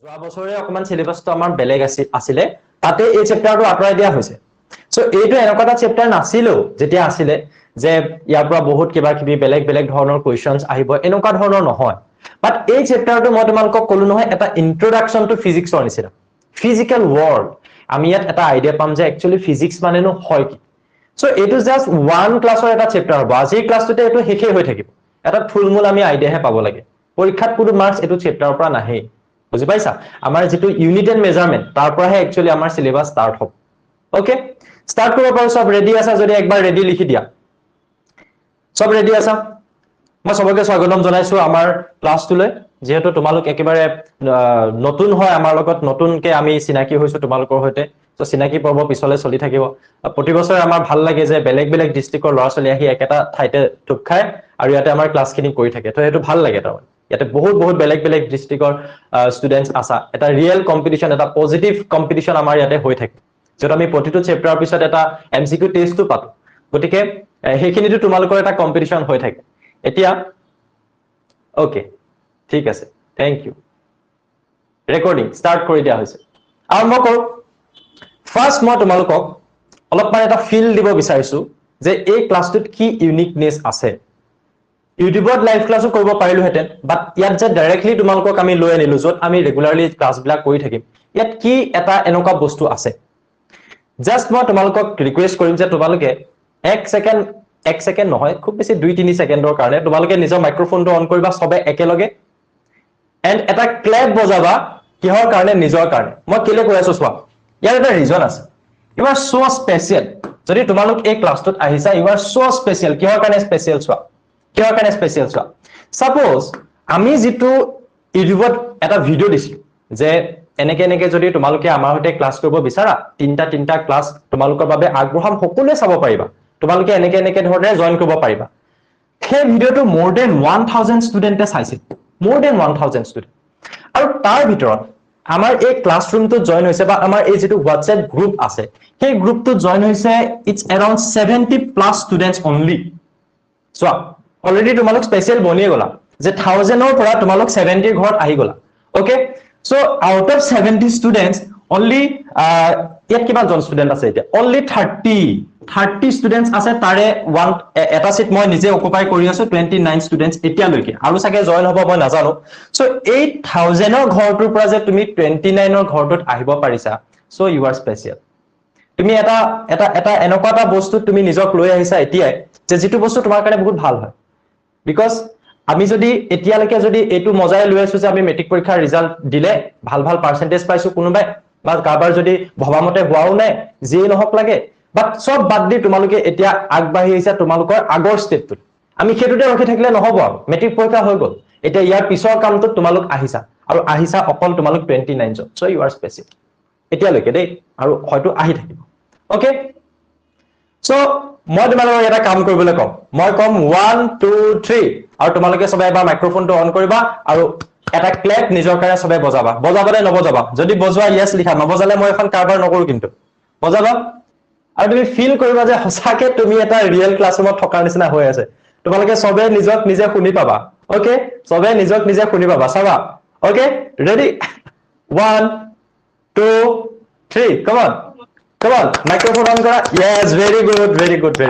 যোৱা বছৰে অকমান সিলেবাসটো আমাৰ বেলেগ আছিলে তাতে এই চেপ্টাৰটো আঁতৰাই দিয়া হৈছে সো এইটো এনেকুৱা এটা চেপ্টাৰ নাছিল যেতিয়া আছিলে যে ইয়াৰ পৰা বহুত কিবা কিবি বেলেগ বেলেগ ধৰণৰ কোৱেশ্চনছ আহিব এনেকুৱা ধৰণৰ নহয় বাট এই চেপ্টাৰটো মই তোমালোকক ক'লো নহয় এটা ইন্ট্ৰোডাকচন টু ফিজিক্সৰ নিচিনা ফিজিক্যাল ওয়াৰ্ল্ড আমি ইয়াত এটা আইডিয়া পাম যে একচুয়ালি ফিজিক্স মানেনো হয় কি সো এইটো জাস্ট ওয়ান ক্লাছৰ এটা চেপ্টাৰ হ'ব আজিৰ ক্লাছটোতে এইটো শেষে হৈ থাকিব এটা ফুলমূল আমি আইডিয়াহে পাব লাগে পৰীক্ষাত কোনো মাৰ্কছ এইটো চেপ্টাৰৰ পৰা নাহে বুজি পাইছা আমাৰ যেটো ইউনিট এন্ড মেজাৰমেন্ট তাৰ পৰাহে একচুয়ালি আমাৰ সিলেবাস স্টাৰ্ট হ'ব ওকে স্টাৰ্ট কৰিব পাৰো সব ৰেডি আছা যদি একবাৰ ৰেডি লিখি দিয়া সব ৰেডি আছা মই সবকে স্বাগতম জনাইছো আমাৰ ক্লাছটোলৈ যেহেতু তোমালোক একেবাৰে নতুন হয় আমাৰ লগত নতুনকে আমি চিনাকি হৈছো তোমালোকৰ হৈতে তো চিনাকি পৰ্ব পিছলৈ চলি থাকিব প্ৰতি বছৰ আমাৰ ভাল লাগে যে বেলেগ বেলেগ ডিস্ট্ৰিক্টৰ ল'ৰা ছোৱালী আহি একেটা ঠাইতে টুক খায় আৰু ইয়াতে আমাৰ ক্লাছখিনি কৰি থাকে তো এটো ভাল লাগে তাৰমানে ইয়াতে বহুত বহুত বেলেগ বেলেগ ডিস্ট্ৰিক্টৰ ষ্টুডেন্টস আছে এটা ৰিয়েল কম্পিটিশন এটা পজিটিভ কম্পিটিশন আমাৰ ইয়াতে হৈ থাকে যেটো আমি প্ৰতিটো চেপ্টাৰৰ পিছত এটা এমসিকিউ টেষ্টটো পাতো গতিকে হেখিনিটো তোমালোকৰ এটা কম্পিটিশন হৈ থাকে এতিয়া ওকে ঠিক আছে থ্যাংক ইউ ৰেকৰ্ডিং স্টাৰ্ট কৰি দিয়া হৈছে আৰম্ভ কৰো ফাৰ্স্ট মই তোমালোকক অলপমান এটা ফিল দিব বিচাৰিছো যে এই ক্লাছটোত কি ইউনিকনেস আছে ইউটিউবত লাইভ ক্লাসও কৰিব পাৰিলো হেতেন বাট ইয়াত যে ডাইৰেক্টলি তোমালোকক আমি লৈ আনিলো যত আমি ৰেগুলাৰলি ক্লাস বিলাক কৰি থাকিম ইয়াত কি এটা এনেকুৱা বস্তু আছে জাস্ট মই তোমালোকক ৰিকুৱেষ্ট কৰিম যে তোমালোকে 1 সেকেন্ড নহয় খুব বেছি 2-3 সেকেন্ডৰ কাৰণে তোমালোকে নিজৰ মাইক্ৰোফোনটো অন কৰিবা সবে একেলগে এন্ড এটা ক্লেপ বজাবা কিহৰ কাৰণে নিজৰ কাৰণে মই কেলে কৈ আছো চোৱা ইয়াৰ এটা ৰিজন আছে ইউ আৰ সো স্পেশাল যদি তোমালোক এই ক্লাছটোত আহিছা ইউ আৰ সো স্পেশাল কিহৰ কাৰণে স্পেশাল চোৱা কিহৰ কাৰণে স্পেশাল চোৱা সাপোজ আমি যেটো ইউটিউবত এটা ভিডিও দিছিলো যে এনেকে যদি তোমালোকে আমাৰ হৈতে ক্লাছ কৰিব বিচাৰা তিনটা ক্লাছ তোমালোকৰ বাবে আগ্ৰহম সকলোৱে চাব পাৰিবা তোমালোকে এনেকে ধৰণে জয়েন কৰিব পাৰিবা সেই ভিডিওটো মোৰ দেন 1000 ষ্টুডেন্টে চাইছিল মোৰ দেন 1000 ষ্টুডেন্ট আৰু তাৰ ভিতৰত আমাৰ এই ক্লাছৰুমটো জয়েন হৈছে বা আমাৰ এই যেটো WhatsApp গ্ৰুপ আছে সেই গ্ৰুপটো জয়েন হৈছে it's around 70+ students only so already তোমালোক স্পেশাল বনিয়ে গলা যে 1000 ৰ পৰা তোমালোক 70 ৰ ঘৰত আহি গলা okay so out of 70 students only ইয়াত কিমান জন ষ্টুডেন্ট আছে এতিয়া অনলি 30 ষ্টুডেন্টস আছে তাৰে এটা সিট মই নিজে অকুপাই কৰি আছো 29 ষ্টুডেন্টস এতিয়া লৈকে আৰু সাকে জয়েন হ'ব মই নাজানো সো 8000 ৰ ঘৰটোৰ পৰা যে তুমি 29 ৰ ঘৰটোত আহিব পাৰিছা সো ইউ আৰ স্পেশাল তুমি এটা এনেকুৱা এটা বস্তু তুমি নিজক লৈ আহিছা এতিয়া যে যেটো বস্তু তোমাৰ কাৰণে বহুত ভাল হয় বিকজ আমি যদি এতিয়ালৈকে যদি এটো মজাই লৈ আছো যে আমি মেট্ৰিক পৰীক্ষাৰ ৰিজাল্ট দিলে ভাল পাৰ্সেন্টেজ পাইছো কোনোবাই বা কাবাৰ যদি ভবামতে হোৱাও নাই যি নহক লাগে বাট সব বাদ দি তোমালোকে এতিয়া আগবাঢ়ি আহিছা তোমালোকৰ আগৰ ষ্টেপটো আমি হেতুতে ৰখি থাকিলে নহব মেট্ৰিক পৰীক্ষা হৈ গল এতিয়া ইয়াৰ পিছৰ কামটো তোমালোক আহিছা আৰু আহিছা অকল তোমালোক 29 জন সো ইউ আৰ স্পেশাল এতিয়ালৈকে দেই আৰু হয়তো আহি থাকিব ওকে সো মই তোমালোকক এটা কাম কৰিবলৈ কম মই কম 1 2 3 আৰু তোমালোকে সবে এবাৰ মাইক্ৰোফোনটো অন কৰিবা আৰু এটা ক্লেপ নিজৰ কাৰণে সবে বজাবালে নবজাবা যদি বজোৱা ইয়েস লিখা নবজালে মই এখন কাৰবাৰ নকৰো কিন্তু বজাবা আৰু তুমি ফিল কৰিবা যে হসাকে তুমি এটা ৰিয়েল ক্লাছৰুমত থকাৰ নিচিনা হৈ আছে তোমালোকে সবে নিজক নিজে শুনি পাবা ওকে সবে নিজক নিজে শুনি পাবা চাবা okay ready 1 2 3 come on microphone on kora yes very good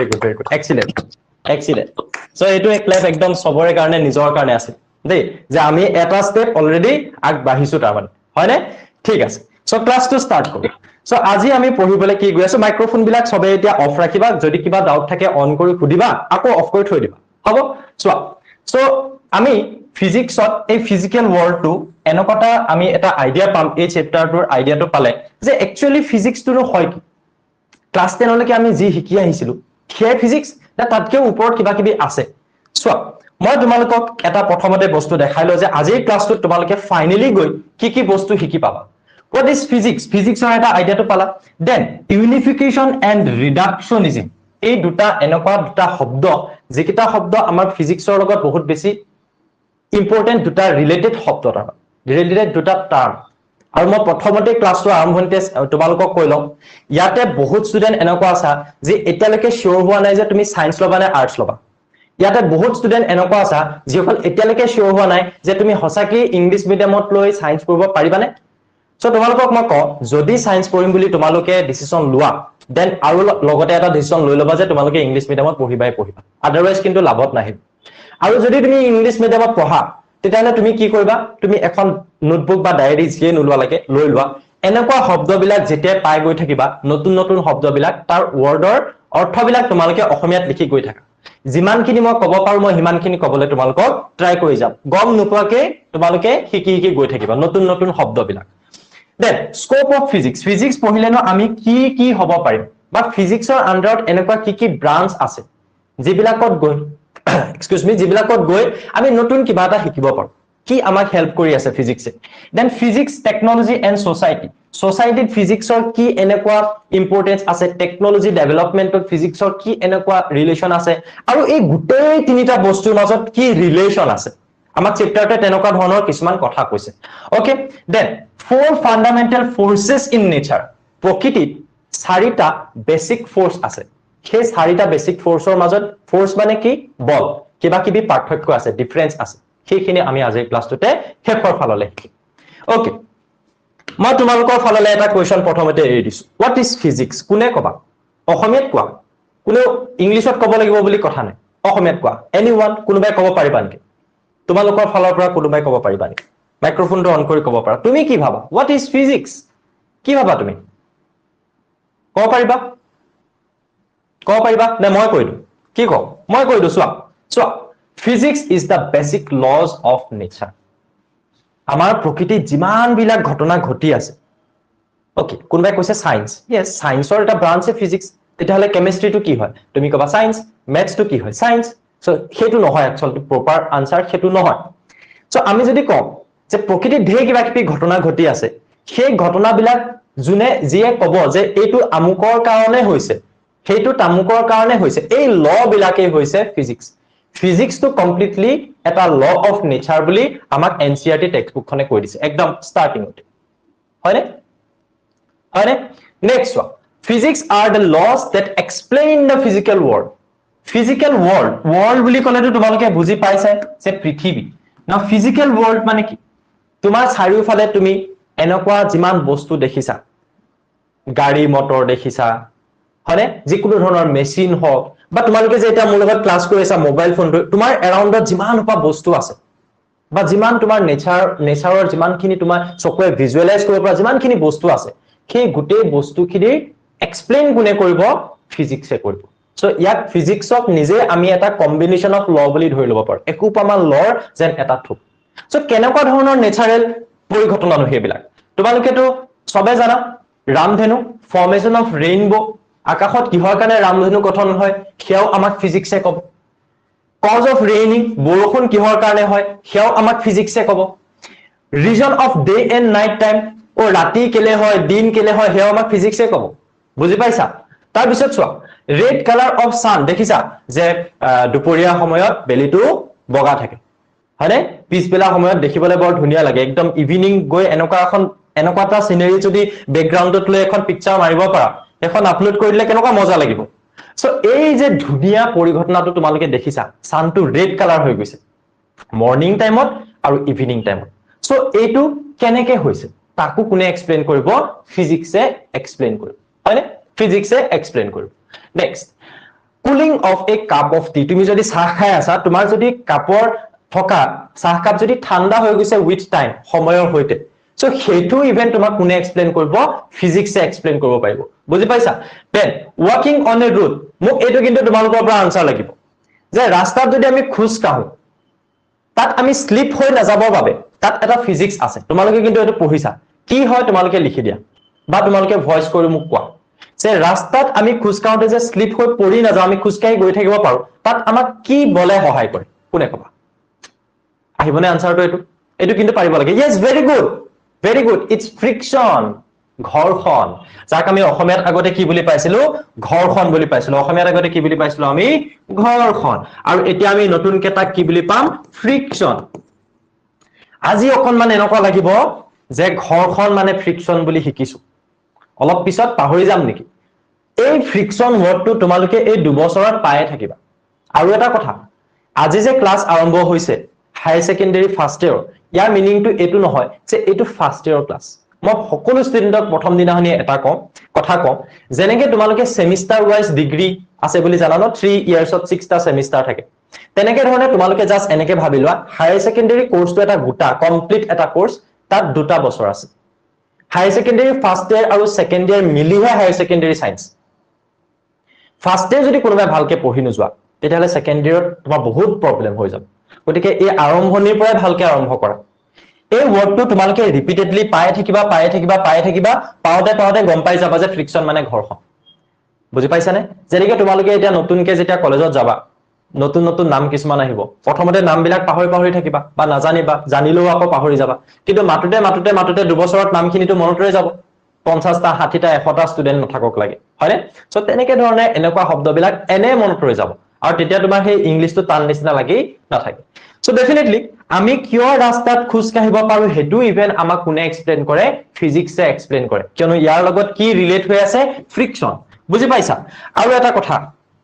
excellent so etu ek clap ekdom sobore karone nijor karone ase dei je ami eta step already ag bahisu tar mane hoy na thik ase so class to start koru so aji ami pohibole ki goi asu microphone bilak sobe etia off rakhiba jodi kiba doubt thake on kori khudiba ako off kori thoi diba hobo so ami physics ot ei physical world to enokota ami eta idea pam ei chapter tur idea to pale je actually physics to no hoy ki class 10 লকে আমি G শিকি আহিছিলো সেই physics না তাতকে ওপৰত কিবা কিবি আছে সো মই তোমালোকক এটা প্ৰথমতে বস্তু দেখাইলো যে আজিৰ ক্লাছটোত তোমালোকে ফাইনালি গৈ কি বস্তু শিকি পাবা what is physicsৰ এটা আইডিয়াটো পালা দেন ইউনিফিকেশন এন্ড ৰিডাকশনিজম এই দুটা এনেকুৱা দুটা শব্দ যেকিটা শব্দ আমাৰ ফিজিক্সৰ লগত বহুত বেছি ইম্পৰ্টেন্ট দুটা ৰিলেটেড শব্দ ৰিলেটেড দুটা টাৰ্ম আৰু মই প্ৰথমতে ক্লাছটো আৰম্ভণিতে তোমালোকক কৈলম ইয়াতে বহুত ষ্টুডেন্ট এনেকুৱা আছে যে এতিয়ালৈকে শিওৰ হোৱা নাই যে তুমি সায়েন্স লবা নে আৰ্টস লবা ইয়াতে বহুত ষ্টুডেন্ট এনেকুৱা আছে যিসকল এতিয়ালৈকে শিওৰ হোৱা নাই যে তুমি হসাকি ইংলিশ মিডিয়ামত লৈ সায়েন্স পঢ়িব পাৰিবা নে সো তোমালোকক মই কওঁ যদি সায়েন্স পঢ়িম বুলি তোমালোকে ডিসিশন লোৱা দেন আৰু লগতে এটা ডিসিশন লৈ লবা যে তোমালোকে ইংলিশ মিডিয়ামত পঢ়িবাই পঢ়িবা আদাৰৱাইজ কিন্তু লাভত নাহিব আৰু যদি তুমি ইংলিশ মিডিয়ামত পঢ়া তেতিয়াহলে তুমি কি কৰিবা তুমি এখন নোটবুক বা ডায়েৰী যিয়ে নোলোৱা লাগে লৈ লোৱা এনেকুৱা শব্দবিলাক যেতিয়া পাই গৈ থাকিবা নতুন নতুন শব্দবিলাক তাৰ ওয়াৰ্ডৰ অৰ্থবিলাক তোমালোকে অসমীয়াত লিখি গৈ থাকা যিমানখিনি মই ক'ব পাৰো মই হিমানখিনি ক'বলৈ তোমালোকক ট্ৰাই কৰি যাম গম নোপোৱাকে তোমালোকে শিকি শিকি গৈ থাকিবা নতুন নতুন শব্দবিলাক then scope of physics physics পঢ়িলেনো আমি কি কি হ'ব পাৰিম বা ফিজিক্সৰ আন্ডাৰত এনেকুৱা কি কি ব্ৰাঞ্চ আছে যিবিলাকত গৈ এক্সকিউজ মি যিবিলাকত গৈ আমি নতুন কিবা এটা শিকিব পাৰো কি আমাক হেল্প কৰি আছে ফিজিক্সে then physics technology and society সোসাইটিত ফিজিক্সৰ কি এনেকুৱা ইম্পৰ্টেন্স আছে টেকনলজি ডেভেলপমেন্টত ফিজিক্সৰ কি এনেকুৱা ৰিলেশন আছে আৰু এই গোটেই তিনিটা বস্তুৰ মাজত কি ৰিলেশন আছে আমাক চেপ্টাৰতে তেনেকুৱা ধৰণৰ কিছুমান কথা কৈছে okay then four fundamental forces in nature প্ৰকৃতিত চাৰিটা বেসিক ফোৰ্স আছে সেই চাৰিটা বেসিক ফোৰ্সৰ মাজত ফোৰ্স মানে কি বল কিবা কিবি পাৰ্থক্য আছে ডিফাৰেন্স আছে সেইখিনি আমি আজি ক্লাছটোতে শেষৰ ফাললৈ ওকে মই তোমালোকৰ ফাললৈ এটা কোৱেশ্চন প্ৰথমতে এৰি দিছো হোৱাট ইজ ফিজিক্স কোনে কবা অসমীয়াত কোৱা কোনে ইংলিছত ক'ব লাগিব বুলি কথা নাই অসমীয়াত কোৱা এনিওয়ান কোনোবাই ক'ব পাৰিবা নেকি তোমালোকৰ ফালৰ পৰা কোনোবাই ক'ব পাৰিবা নেকি মাইক্ৰোফোনটো অন কৰি ক'ব পাৰা তুমি কি ভাবা হোৱাট ইজ ফিজিক্স কি ভাবা তুমি ক'ব পাৰিবা নে মই কৈ দিওঁ কি কওঁ মই কৈ দিওঁ চোৱা physics is the basic lodge of nature আমাৰ প্ৰকৃতিত যিমান বিলাক ঘটনা ঘটি আছে ওকে কোনোবাই কৈছে সায়েন্স ইয়েস সায়েন্সৰ এটা ব্ৰাঞ্চে ফিজিক্স তেতিয়াহলে কেমিষ্ট্ৰিটো কি হয় তুমি ক'বা সায়েন্স ম্যাথছটো কি হয় সায়েন্স সো হেতু নহয় একচুয়ালি প্ৰপাৰ আনসাৰ হেতু নহয় সো আমি যদি কওঁ যে প্ৰকৃতিত ঢেৰ কিবা কিবি ঘটনা ঘটি আছে সেই ঘটনাবিলাক জুনে যিয়ে ক'ব যে এইটো আমুকৰ কাৰণে হৈছে হেতু তামুকৰ কাৰণে হৈছে এই ল বিলাকে হৈছে ফিজিক্স ফিজিক্স টু কমপ্লিটলি এটা ল অফ নেচাৰ বুলি আমাক এনসিআৰটি টেক্সটবুকখনে কৈ দিছে একদম স্টাৰ্টিংতে হয়নে next one physics are the laws that explain the physical world world বুলি ক'লেতো তোমালোকে বুজি পাইছা যে পৃথিৱী now physical world মানে কি তোমাৰ চাৰিওফালে তুমি এনেকুৱা যিমান বস্তু দেখিছা গাড়ী মটৰ দেখিছা হয়নে যিকোনো ধৰণৰ মেচিন হওক বা তোমালোকে যে এটা মোৰ লগত ক্লাছ কৰি আছা মোবাইল ফোনটো তোমাৰ এৰাউণ্ডত যিমান উপা বস্তু আছে বা যিমান তোমাৰ নেচাৰৰ যিমানখিনি তোমাৰ চকুৱে ভিজুৱেলাইজ কৰিব পৰা যিমানখিনি বস্তু আছে সেই গোটেই বস্তুখিনি এক্সপ্লেইন কোনে কৰিব ফিজিক্সে কৰিব সো ইয়াত ফিজিক্সক নিজে আমি এটা কম্বিনেশন অফ ল বুলি ধৰি ল'ব পাৰো একোপামান লৰ যেন এটা থুপ সো কেনেকুৱা ধৰণৰ নেচাৰেল পৰিঘটনা নহৈবিলাক তোমালোকেতো সবে জানা ৰামধেনু ফৰ্মেশন অফ ৰেইনবো আকাশত কিহৰ কাৰণে ৰামধেনু গঠন হয় সেয়াও আমাক ফিজিক্সে ক'ব কজ অফ ৰেইনিং বৰষুণ কিহৰ কাৰণে হয় সেয়াও আমাক ফিজিক্সে ক'ব reason of day and night time ও ৰাতি কেলে হয় দিন কেলে হয় সেয়াও আমাক ফিজিক্সে ক'ব বুজি পাইছা তাৰ পিছত চোৱা ৰেড কালাৰ অফ সান দেখিছা যে দুপৰীয়া সময়ত বেলিটো বগা থাকে হয়নে পিছবেলা সময়ত দেখিবলৈ বৰ ধুনীয়া লাগে একদম ইভিনিং গৈ এনেকুৱা এটা সিনাৰি যদি ব্যাকগ্ৰাউণ্ডত লৈ এখন পিকচাৰ মাৰিব পাৰা এখন আপলোড কৰি দিলে কেনেকুৱা মজা লাগিব সো এই যে ধুনীয়া পৰিঘটনাটো তোমালোকে দেখিছা সানটো ৰেড কালাৰ হৈ গৈছে মৰ্নিং টাইমত আৰু ইভিনিং টাইমত সো এইটো কেনেকে হৈছে তাকো কোনে এক্সপ্লেইন কৰিব ফিজিক্সে এক্সপ্লেইন কৰিব হয়নে ফিজিক্সে এক্সপ্লেইন কৰিব next cooling off A cup of T তুমি যদি চাহ খাই আছা তোমাৰ যদি কাপৰ থকা চাহ কাপ যদি ঠাণ্ডা হৈ গৈছে উইথ টাইম সময়ৰ হৈতে সো হেতু ইভেন্ট তোমাক কোনে এক্সপ্লেইন কৰিব ফিজিক্সে এক্সপ্লেইন কৰিব পাৰিব বুজি পাইছা then walking on a road মোক এটো কিন্তু তোমালোকৰ পৰা আনসাৰ লাগিব যে ৰাস্তাত যদি আমি খোজ কাঢ়ো তাত আমি স্লিপ হৈ নাযাবৰ বাবে তাত এটা ফিজিক্স আছে তোমালোকে কিন্তু এটো পঢ়িছা কি হয় তোমালোকে লিখি দিয়া বা তোমালোকে ভয়েস কৰি মোক কোৱা যে ৰাস্তাত আমি খোজ কাঢ়োতে যে স্লিপ হৈ পৰি নাযাওঁ আমি খোজ কাঢ়ি গৈ থাকিব পাৰো তাত আমাক কি বলে সহায় কৰে কোনে ক'বা আহিবনে আনসাৰটো এটো কিন্তু পাৰিব লাগে yes very good it's friction ঘৰ্ষণ যাক আমি অসমীয়াত আগতে কি বুলি পাইছিলো ঘৰ্ষণ বুলি পাইছিলো অসমীয়াত আগতে কি বুলি পাইছিলো আমি ঘৰ্ষণ আৰু এতিয়া আমি নতুন কেটাক কি বুলি পাম ফ্ৰিকশন আজি অকনমান এনেকুৱা লাগিব যে ঘৰ্ষণ মানে ফ্ৰিকশন বুলি শিকিছো অলপ পিছত পাহৰি যাম নেকি এই ফ্ৰিকশন ওয়াৰ্ডটো তোমালোকে এই দুবছৰত পায়ে থাকিবা আৰু এটা কথা আজি যে ক্লাস আৰম্ভ হৈছে হাই সেকেন্ডাৰী ফাৰ্ষ্ট ইয়াৰ ইয়াৰ মিনিংটো এটো নহয় যে এটো ফাৰ্ষ্ট ইয়াৰ ক্লাস মই সকলো ষ্টুডেন্টক প্ৰথম দিনাখনি এটা কথা কম যেনেকে তোমালোকে সেমিস্টাৰ ওয়াইজ ডিগ্ৰী আছে বুলি জানা ন 3 ইয়াৰ্ছত 6টা সেমিস্টাৰ থাকে তেনেকে ধৰণে তোমালোকে জাস্ট এনেকে ভাবি লোৱা হায়াৰ সেকেন্ডাৰী কোৰ্সটো এটা গোটা কমপ্লিট এটা কোৰ্স তাত 2টা বছৰ আছে হায়াৰ সেকেন্ডাৰী ফাৰ্স্ট ইয়াৰ আৰু সেকেন্ড ইয়াৰ মিলিহে হায়াৰ সেকেন্ডাৰী সায়েন্স ফাৰ্স্ট ইয়াৰ যদি কোনোবাই ভালকে পঢ়ি নোযোৱা তেতিয়ালে সেকেন্ড ইয়াৰত তোমাৰ বহুত প্ৰবলেম হৈ যাব গতিকে এই আৰম্ভণিৰ পৰাই ভালকে আৰম্ভ কৰা এই ওয়াৰ্ডটো তোমালোকে ৰিপিটেডলি পাই থাকিবা পাওতে গম পাই যাবা যে ফ্ৰিকশন মানে ঘৰখন বুজি পাইছানে যেনেকে তোমালোকে এতিয়া নতুনকে যেতিয়া কলেজত যাবা নতুন নতুন নাম কিছুমান আহিব প্ৰথমতে নামবিলাক পাহৰি থাকিবা বা নাজানিবা জানিলেও আকৌ পাহৰি যাবা কিন্তু মাতুতে দুবছৰত নামখিনিটো মনত ৰৈ যাব 50টা 60টা 100টা ষ্টুডেন্ট নথাকক লাগে হয়নে সো তেনেকে ধৰণে এনেকুৱা শব্দবিলাক এনে মনত ৰৈ যাব আৰু তেতিয়া তোমাৰ সেই ইংলিশটো টান নিচিনা লাগি নাথাকে সো ডেফিনেটলি আমি কিয় ৰাস্তাত খুজ কাহিব পাৰো হেতু ইভেন আমাক কোনে এক্সপ্লেইন কৰে ফিজিক্সে এক্সপ্লেইন কৰে কিয়নো ইয়াৰ লগত কি ৰিলেট হৈ আছে ফ্ৰিকশন বুজি পাইছা আৰু এটা কথা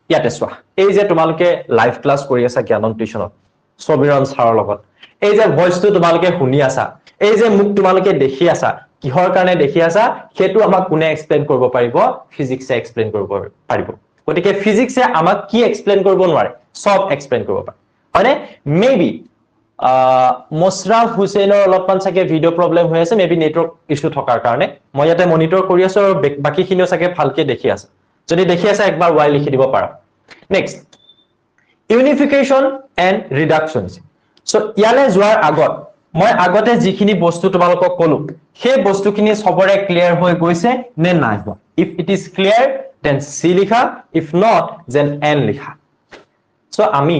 ইয়াতে চোৱা এই যে তোমালোকে লাইভ ক্লাস কৰি আছা জ্ঞানন টিউশনত সবিৰণ ছাৰৰ লগত এই যে ভয়েসটো তোমালোকে শুনি আছা এই যে মুখ তোমালোকে দেখি আছা কিহৰ কাৰণে দেখি আছা হেতু আমাক কোনে এক্সপ্লেইন কৰিব পাৰিব ফিজিক্সে এক্সপ্লেইন কৰিব পাৰিব গতিকে ফিজিক্সে আমাক কি এক্সপ্লেইন কৰিব নোৱাৰে সব এক্সপ্লেইন কৰিব পাৰে হয়নে মেবি মোশৰাফ হুসেইনৰ অলপমান চাগে ভিডিও প্ৰবলেম হৈ আছে মেবি নেটৱৰ্ক ইস্যু থকাৰ কাৰণে মই ইয়াতে মনিটৰ কৰি আছো আৰু বাকিখিনিও চাগে ভালকে দেখি আছে যদি দেখি আছে একবাৰ ওয়াই লিখি দিব পাৰা নেক্সট ইউনিফিকেশন এন্ড ৰিডাকশন সো ইয়ালে যোৱাৰ আগত মই আগতে যিখিনি বস্তু তোমালোকক কলো সেই বস্তুখিনি সবৰে ক্লিয়াৰ হৈ গৈছে নে নাই হোৱা if it is clear then C লিখা ইফ নট দেন এন লিখা সো আমি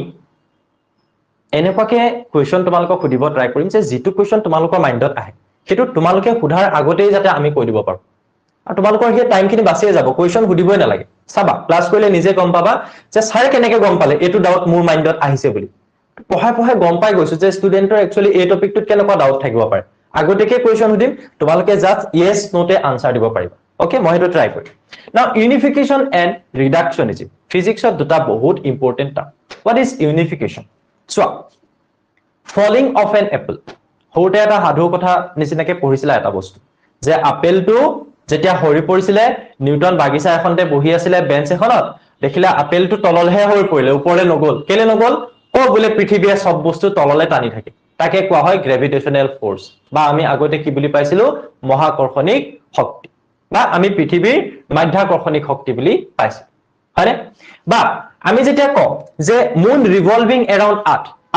এনেকুৱাকে কোৱেশ্চন তোমালোকক সুধিব ট্ৰাই কৰিম যে যিটো কোৱেশ্চন তোমালোকৰ মাইন্ডত আহে হেতু তোমালোকে সুধাৰ আগতেই যাতে আমি কৈ দিব পাৰো আৰু তোমালোকৰ সেই টাইমখিনি বাছিয়ে যাব কোৱেশ্চন সুধিবই নালাগে চাবা ক্লাস কৰিলে নিজে গম পাবা যে স্যাৰ কেনেকে গম পালে এটো ডাউট মোৰ মাইন্ডত আহিছে বুলি পঢ়াই গম পাই গৈছো যে ষ্টুডেন্টৰ একচুয়ালি এই টপিকটোত কেনেকুৱা ডাউট থাকিব পাৰে আগতেকে কোৱেশ্চন সুধিম তোমালোকে জাস্ট ইয়েস নোতে আনসাৰ দিব পাৰিবা ওকে মই হেতু ট্ৰাই কৰিম নাও ইউনিফিকেশন এন্ড ৰিডাকশনিজম ফিজিক্সত দুটা বহুত important term what is unification so falling of an apple হওতে এটা সাধু কথা নিচিনাকে পঢ়িছিলা এটা বস্তু যে আপেলটো যেতিয়া হৰি পৰিছিলে নিউটন বাগিচা এখনতে বহি আছিল বেঞ্চ এখনত দেখিলা আপেলটো তললেহে হৈ পৰিলে ওপৰলে নগল কেলে নগল ও বলে পৃথিৱীয়ে সব বস্তু তললে টানি থাকে তাকে কোৱা হয় গ্ৰেভিটেশনাল ফোৰ্স বা আমি আগতে কি বুলি পাইছিলো মহাকৰ্ষণিক শক্তি বা আমি পৃথিৱীৰ মাধ্যাকৰ্ষণিক শক্তি বুলি পাইছো হয়নে বা আমি যেতিয়া কওঁ যে মুন ৰিভলভিং এৰাউন্ড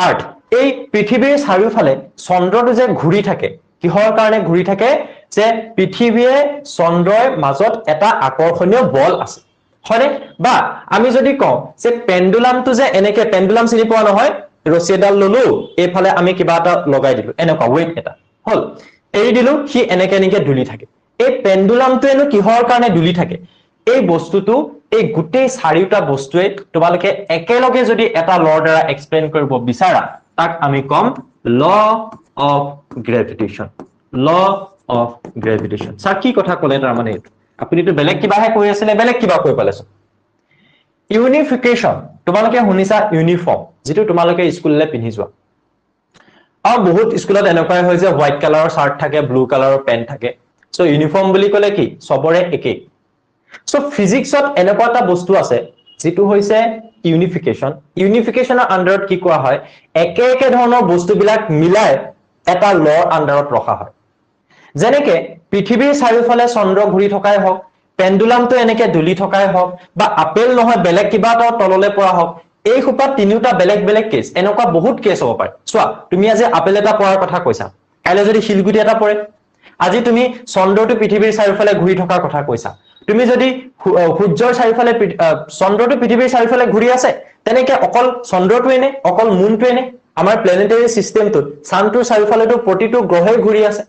আৰ্থ এই পৃথিৱীৰ চাৰিওফালে চন্দ্ৰটো যে ঘূৰি থাকে কিহৰ কাৰণে ঘূৰি থাকে যে পৃথিৱীয়ে চন্দ্ৰৰ মাজত এটা আকৰ্ষণীয় বল আছে হয়নে বা আমি যদি কওঁ যে পেন্ডুলামটো যে এনেকে পেন্ডুলাম চিনি পোৱা নহয় ৰছী এডাল ললো এইফালে আমি কিবা এটা লগাই দিলো এনেকুৱা ওয়েট এটা হল এৰি দিলো সি এনেকে দুলি থাকে এই পেন্ডুলামটো এনো কিহৰ কাৰণে দুলি থাকে এই বস্তুটো এই গোটেই চাৰিটা বস্তুৱে তোমালোকে একেলগে যদি এটা লৰ দ্বাৰা এক্সপ্লেইন কৰিব বিচাৰা তাক আমি কম ল অফ গ্ৰেভিটেশন স্যাৰ কি কথা ক'লে তাৰ মানে আপুনিটো বেলেগ কিবাহে কৈ আছে নে বেলেগ কিবা কৈ পালেছ ইউনিফিকেশন তোমালোকে শুনিছা ইউনিফৰ্ম যেটো তোমালোকে স্কুললে পিন্ধি যোৱা আৰু বহুত স্কুলত এনেকুৱাই হয় যে হোৱাইট কালাৰৰ শাৰ্ট থাকে ব্লু কালাৰৰ পেন্ট থাকে সো ইউনিফৰ্ম বুলি ক'লে কি সবৰে একেই সো ফিজিক্সত এনেকুৱা এটা বস্তু আছে যেটো হৈছে ইউনিফিকেশনৰ আন্ডাৰত কি কোৱা হয় একে ধৰণৰ বস্তুবিলাক মিলাই এটা লৰ আন্ডাৰত ৰখা হয় যেনেকে পৃথিৱীৰ চাৰিওফালে চন্দ্ৰ ঘূৰি থকাই হওক পেন্ডুলামটো এনেকে দুলি থকাই হওক বা আপেল নহয় বেলেগ কিবা এটা তললে পৰা হওক এই খুপা তিনিটা বেলেগ কেছ এনেকুৱা বহুত কেছ হ'ব পাৰে চোৱা তুমি আজি আপেল এটা পৰাৰ কথা কৈছা কাইলে যদি শিলগুটি এটা পৰে আজি তুমি চন্দ্ৰটো পৃথিৱীৰ চাৰিওফালে ঘূৰি থকাৰ কথা কৈছা তুমি যদি সূৰ্যৰ চাৰিওফালে চন্দ্ৰটো পৃথিৱীৰ চাৰিওফালে ঘূৰি আছে তেনেকে অকল চন্দ্ৰটোৱে নে অকল মুনটোৱে নে আমাৰ প্লেনেটাৰী সিস্টেমটো সানটোৰ চাৰিওফালেটো প্ৰতিটো গ্ৰহে ঘূৰি আছে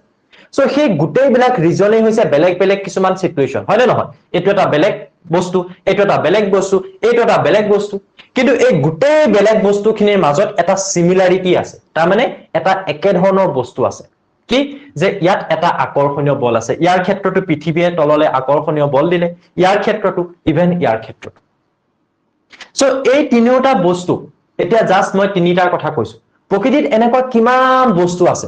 সো সেই গোটেই বিলাক ৰিজনে হৈছে বেলেগ কিছুমান সিচুৱেশন হয় নে নহয় এটো এটা বেলেগ বস্তু এটো এটা বেলেগ বস্তু এটো এটা বেলেগ বস্তু কিন্তু এই গোটেই বেলেগ বস্তুখিনিৰ মাজত এটা সিমিলাৰিটি আছে তাৰ মানে এটা একে ধৰণৰ বস্তু আছে কি যে ইয়াত এটা আকৰ্ষণীয় বল আছে ইয়াৰ ক্ষেত্ৰটো পৃথিৱীয়ে তললে আকৰ্ষণীয় বল দিলে ইয়াৰ ক্ষেত্ৰটো ইভেন ইয়াৰ ক্ষেত্ৰটো সো এই তিনিটা বস্তু এতিয়া জাস্ট মই তিনিটাৰ কথা কৈছো প্ৰকৃতিত এনেকুৱা কিমান বস্তু আছে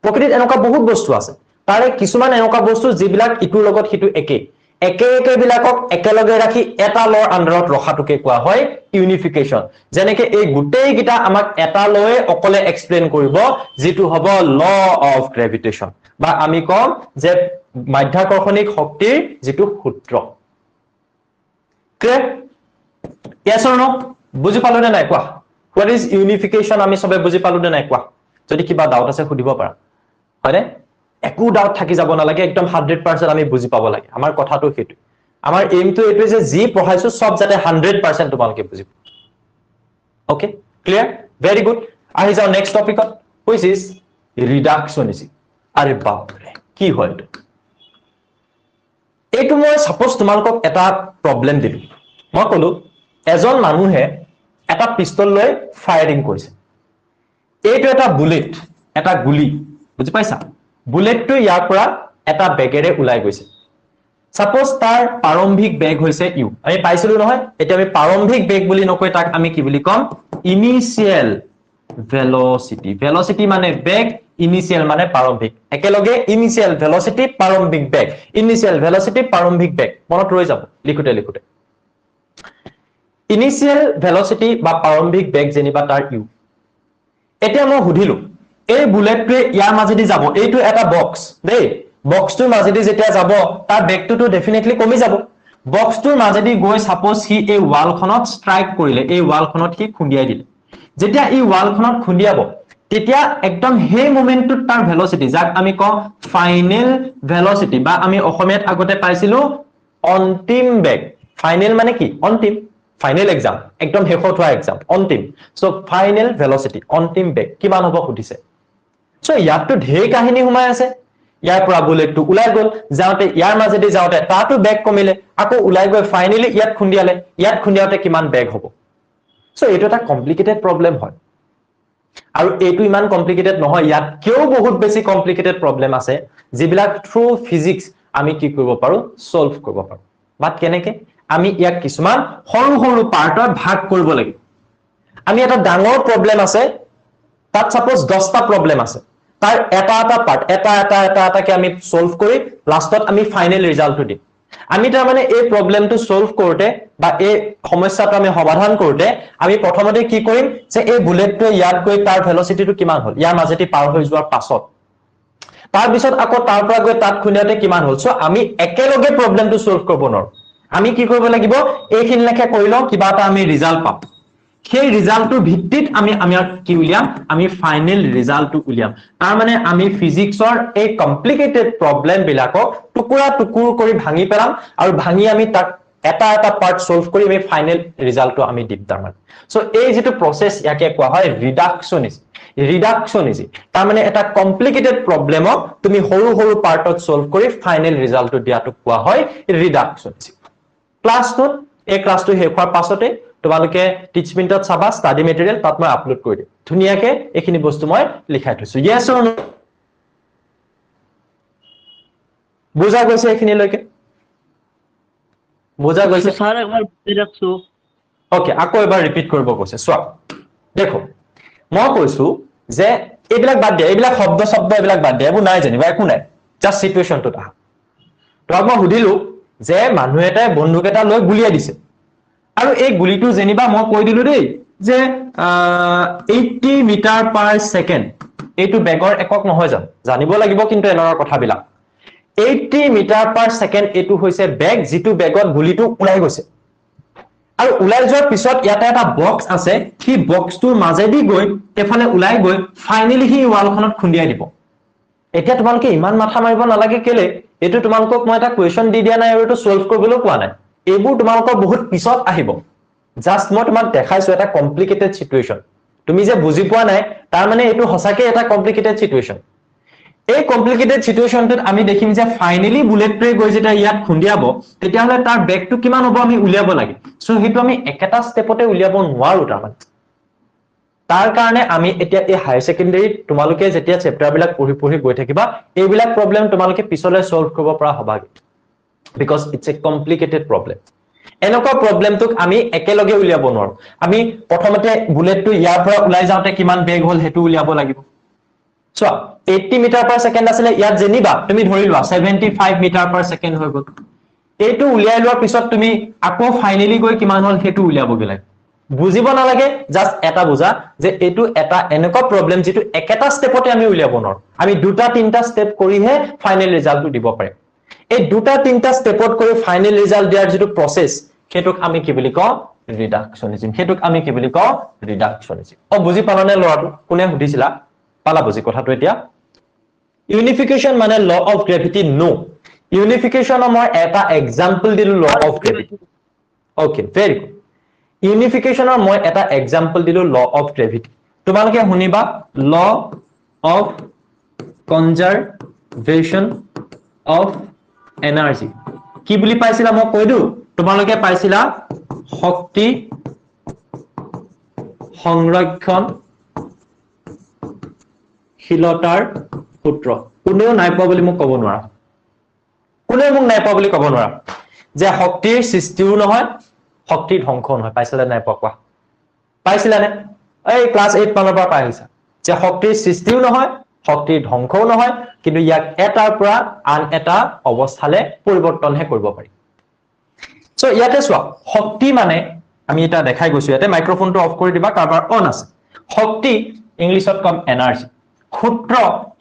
প্ৰকৃতিত এনেকুৱা বহুত বস্তু আছে তাৰে কিছুমান এনেকুৱা বস্তু যিবিলাক ইটোৰ লগত সিটো একে একে বিলাকক একেলগে ৰাখি এটা লৰ আন্ডাৰত ৰখাটোকে কোৱা হয় ইউনিফিকেশন যেনেকে এই গোটেই গিটা আমাক এটা লয়ে অকলে এক্সপ্লেইন কৰিব যেটো হ'ব ল অফ গ্ৰেভিটেশন বা আমি কম যে মাধ্যাকৰ্ষণিক শক্তিৰ যেটো সূত্ৰ ক্লিয়াৰ yes or no বুজি পালো নে নাই কোৱা what is unification আমি সবে বুজি পালো নে নাই কোৱা যদি কিবা ডাউট আছে সুধিব পাৰা হয়নে একো ডাউট থাকি যাব নালাগে একদম 100% আমি বুজি পাব লাগে আমাৰ কথাটো হেতু আমাৰ এইমটো এটো যে জি পঢ়াইছো সব যাতে 100% তোমালোকে বুজি ওকে ক্লিয়াৰ ভেৰি গুড আহি যাও নেক্সট টপিকত which is reductionism আৰে বাপ ৰে কি হয় এইটো মই সাপোজ তোমালোকক এটা প্ৰবলেম দিলো মই কলো এজন মানুহে এটা পিস্তল লৈ ফায়াৰিং কৰিছে এইটো এটা বুলেট এটা গুলি বুজি পাইছা বুলেটটো ইয়াৰ পৰা এটা বেগেৰে উলাই গৈছে সাপোজ তাৰ প্ৰাৰম্ভিক বেগ হৈছে ইউ আমি পাইছিলো নহয় এতিয়া আমি প্ৰাৰম্ভিক বেগ বুলি নকৈ তাক আমি কি বুলি কম ইনিশিয়াল ভেলোসিটি মানে বেগ ইনিশিয়াল মানে প্ৰাৰম্ভিক একেলগে ইনিশিয়াল ভেলোসিটি প্ৰাৰম্ভিক বেগ ইনিশিয়াল ভেলোসিটি প্ৰাৰম্ভিক বেগ মনত ৰৈ যাব লিখুতে ইনিশিয়াল ভেলোসিটি বা প্ৰাৰম্ভিক বেগ যেনিবা তাৰ ইউ এতিয়া মই সুধিলো এই বুলেটটোৱে ইয়াৰ মাজেদি যাব এইটো এটা বক্স দেই বক্সটোৰ মাজেদি যেতিয়া যাব তাৰ বেগটো ডেফিনেটলি কমি যাব বক্সটোৰ মাজেদি গৈ সাপোজ হি এই ওয়ালখনত স্ট্ৰাইক কৰিলে এই ওয়ালখনত হি খুন্দিয়াই দিলে যেতিয়া এই ওয়ালখনত খুন্দিয়াব তেতিয়া একদম হে মোমেন্টত তাৰ ভেলোসিটি যাক আমি কওঁ ফাইনেল ভেলোসিটি বা আমি অসমীয়াত আগতে পাইছিলো অন্তিম বেগ ফাইনেল মানে কি অন্তিম ফাইনেল এক্সাম একদম শেষত হোৱা এক্সাম অন্তিম সো ফাইনেল ভেলোসিটি অন্তিম বেগ কিমান হ'ব সুধিছে সো ইয়াতটো ঢেৰ কাহিনী হুমাই আছে ইয়াৰ পৰা বুলেটটো উলাই গল যাওতে ইয়াৰ মাজেদি যাওতে তাতো বেগ কমিলে আকৌ উলাই গৈ ফাইনালি ইয়াত খুন্দিয়াতে কিমান বেগ হ'ব সো এইটো এটা কমপ্লিকেটেড প্ৰবলেম হয় আৰু এইটো ইমান কমপ্লিকেটেড নহয় ইয়াত কিয় বহুত বেছি কমপ্লিকেটেড প্ৰবলেম আছে যিবিলাক থ্ৰু ফিজিক্স আমি কি কৰিব পাৰো সলভ কৰিব পাৰো বাট কেনেকে আমি ইয়াক কিছুমান সৰু পাৰ্টত ভাগ কৰিব লাগিব আমি এটা ডাঙৰ প্ৰবলেম আছে তাত সাপোজ 10টা প্ৰবলেম আছে তাৰ এটা পাৰ্ট এটাকে আমি সলভ কৰি লাষ্টত আমি ফাইনেল ৰিজাল্টটো দিম আমি তাৰ মানে এই প্ৰবলেমটো সলভ কৰোতে বা এই সমস্যাটো আমি সমাধান কৰোতে আমি প্ৰথমতে কি কৰিম যে এই বুলেটটো ইয়াত গৈ তাৰ ভেলোসিটিটো কিমান হ'ল ইয়াৰ মাজেদি পাৰ হৈ যোৱাৰ পাছত তাৰ পিছত আকৌ তাৰ পৰা গৈ তাত খুনিয়াতে কিমান হ'ল সো আমি একেলগে প্ৰবলেমটো সলভ কৰিব নোৱাৰো আমি কি কৰিব লাগিব এইখিনি লেখা কৰি লওঁ কিবা এটা আমি ৰিজাল্ট পাম সেই ৰিজাল্টৰ ভিত্তিত আমি কি উলিয়াম আমি ফাইনেল ৰিজাল্টটো উলিয়াম তাৰ মানে আমি ফিজিক্সৰ এই কমপ্লিকেটেড প্ৰবলেম বিলাকক টুকুৰা কৰি ভাঙি পেলাম আৰু ভাঙি আমি তাক এটা পাৰ্ট সলভ কৰি আমি ফাইনেল ৰিজাল্টটো আমি দিম তাৰ মানে সো এই যেটো প্ৰসেস ইয়াকে কোৱা হয় ৰিডাকশনিজম তাৰ মানে এটা কমপ্লিকেটেড প্ৰবলেমক তুমি সৰু পাৰ্টত সলভ কৰি ফাইনেল ৰিজাল্টটো দিয়াটো কোৱা হয় ৰিডাকশনিজম ক্লাছটোত এই ক্লাছটো শেষ হোৱাৰ পাছতে তোমালোকে টিচমিন্টত চাবা ষ্টাডি মেটেৰিয়েল তাত মই আপলোড কৰি দিম ধুনিয়াকে এইখিনি বস্তু মই লিখাই থৈছো yes or no বুজা গৈছে এইখিনি লৈকে বুজা গৈছে স্যার একবার বুঝাই রাখছো ওকে আকৌ এবাৰ ৰিপিট কৰিব কৈছে চোৱা দেখো মই কৈছো যে এইবিলাক বাদ দিয়া এইবিলাক শব্দ এইবিলাক বাদ দিয়া এইবোৰ নাই জানিবা একো নাই জাস্ট সিচুৱেশনটো তা তোমাক মই সুধিলো যে মানুহ এটাই বন্দুক এটা লৈ গুলিয়াই দিছে আৰু এই গুলিটো যেনিবা মই কৈ দিলো দেই যে 80 মিটাৰ পাৰ সেকেন্ড এইটো বেগৰ একক নহয় জানিব লাগিব কিন্তু এনৰ কথাবিলাক 80 মিটাৰ পাৰ সেকেন্ড এইটো হৈছে বেগ যেটো বেগত গুলিটো উলাই গৈছে আৰু উলাই যোৱাৰ পিছত ইয়াতে এটা বক্স আছে কি বক্সটোৰ মাজেদি গৈ এফালে উলাই গৈ ফাইনালি হি ওয়ালখনত খুন্দিয়াই দিব এতিয়া তোমালোকে ইমান মাথা মাৰিব নালাগে কেলে এটো তোমালোকক মই এটা কোৱেশ্চন দি দিয়া নাই আৰু এটো সলভ কৰিবলৈ কোৱা নাই এইবোৰ তোমালোকৰ বহুত পিছত আহিব জাস্ট মই তোমাক দেখাইছো এটা কমপ্লিকেটেড সিচুৱেশন তুমি যে বুজি পোৱা নাই তাৰ মানে এটো হসাকে এটা কমপ্লিকেটেড সিচুৱেশন এই কমপ্লিকেটেড সিচুৱেশনটোত আমি দেখিম যে ফাইনালি বুলেটটোৱে গৈ যেটা ইয়াত খুন্দিয়াব তেতিয়া হলে তাৰ বেগটো কিমান হ'ব আমি উলিয়াব লাগে সো হেতু আমি একেটা ষ্টেপতে উলিয়াব নোৱাৰো তাৰ মানে তাৰ কাৰণে আমি এতিয়া এই হাই সেকেন্ডাৰী তোমালোকে যেতিয়া চেপ্টাৰ বিলাক পঢ়ি গৈ থাকিবা এইবিলাক প্ৰবলেম তোমালোকে পিছলৈ সলভ কৰিব পৰা হবাগে because it's a complicated problem এনেকুৱা প্ৰবলেমটোক আমি একেলগে উলিয়াব নোৱাৰো আমি প্ৰথমতে বুলেটটো ইয়াৰ পৰা উলাই যাওতে কিমান বেগ হল হেতু উলিয়াব লাগিব চোৱা 80 মিটাৰ পাৰ ছেকেণ্ড আছিলে ইয়াত যেনিবা তুমি ধৰি লোৱা 75 মিটাৰ পাৰ ছেকেণ্ড হৈ গ'ল এইটো উলিয়াই লোৱাৰ পিছত তুমি আকৌ ফাইনেলি গৈ কিমান হ'ল সেইটো উলিয়াবগে লাগে বুজিব নালাগে জাস্ট এটা বুজা যে এইটো এটা এনেকুৱা প্ৰবলেম যেটো একেটা ষ্টেপতে আমি উলিয়াব নোৱাৰো আমি দুটা তিনটা ষ্টেপ কৰিহে ফাইনেল ৰিজাল্টটো দিব পাৰিম এই দুটা তিনটা ষ্টেপত কৰি ফাইনেল ৰিজাল্ট দিয়াৰ যেটো প্ৰসেস হেতুক আমি কি বুলি কওঁ ৰিডাকশনিজম হেতুক আমি কি বুলি কওঁ ৰিডাকশনিজম বুজি পালানে লৰাটো কোনে সুধিছিলা পালা বুজি কথাটো এতিয়া ইউনিফিকেশন মানে ল অফ গ্ৰেভিটি নো ইউনিফিকেশন মই এটা এক্সাম্পল দিলো law of gravity okay very good ইউনিফিকেশনৰ মই এটা এক্সাম্পল দিলো ল অফ গ্ৰেভিটি তোমালোকে শুনিবা law of conservation of energy কি বুলি পাইছিলা মই কৈ দিও তোমালোকে পাইছিলা শক্তি সংৰক্ষণশীলতাৰ সূত্ৰ কোনেও নাই পোৱা বুলি মোক ক'ব নোৱাৰা কোনেও মোক নাই পোৱা বুলি ক'ব নোৱাৰা যে শক্তিৰ সৃষ্টিও নহয় শক্তি ধ্বংস নহয় পাইছিলা নাই পোৱা পাইছিলা নে এই ক্লাস 8 মানৰ পৰা পাইছা যে শক্তিৰ সৃষ্টিও নহয় শক্তিৰ ধ্বংসও নহয় কিন্তু ইয়াক এটাৰ পৰা আন এটা অৱস্থালে পৰিৱৰ্তনহে কৰিব পাৰি সো ইয়াতে চোৱা শক্তি মানে আমি এটা দেখাই গৈছো ইয়াতে মাইক্ৰোফোনটো অফ কৰি দিবা কাৰবাৰ অন আছে শক্তি ইংলিছত কম এনাৰ্জি সূত্ৰ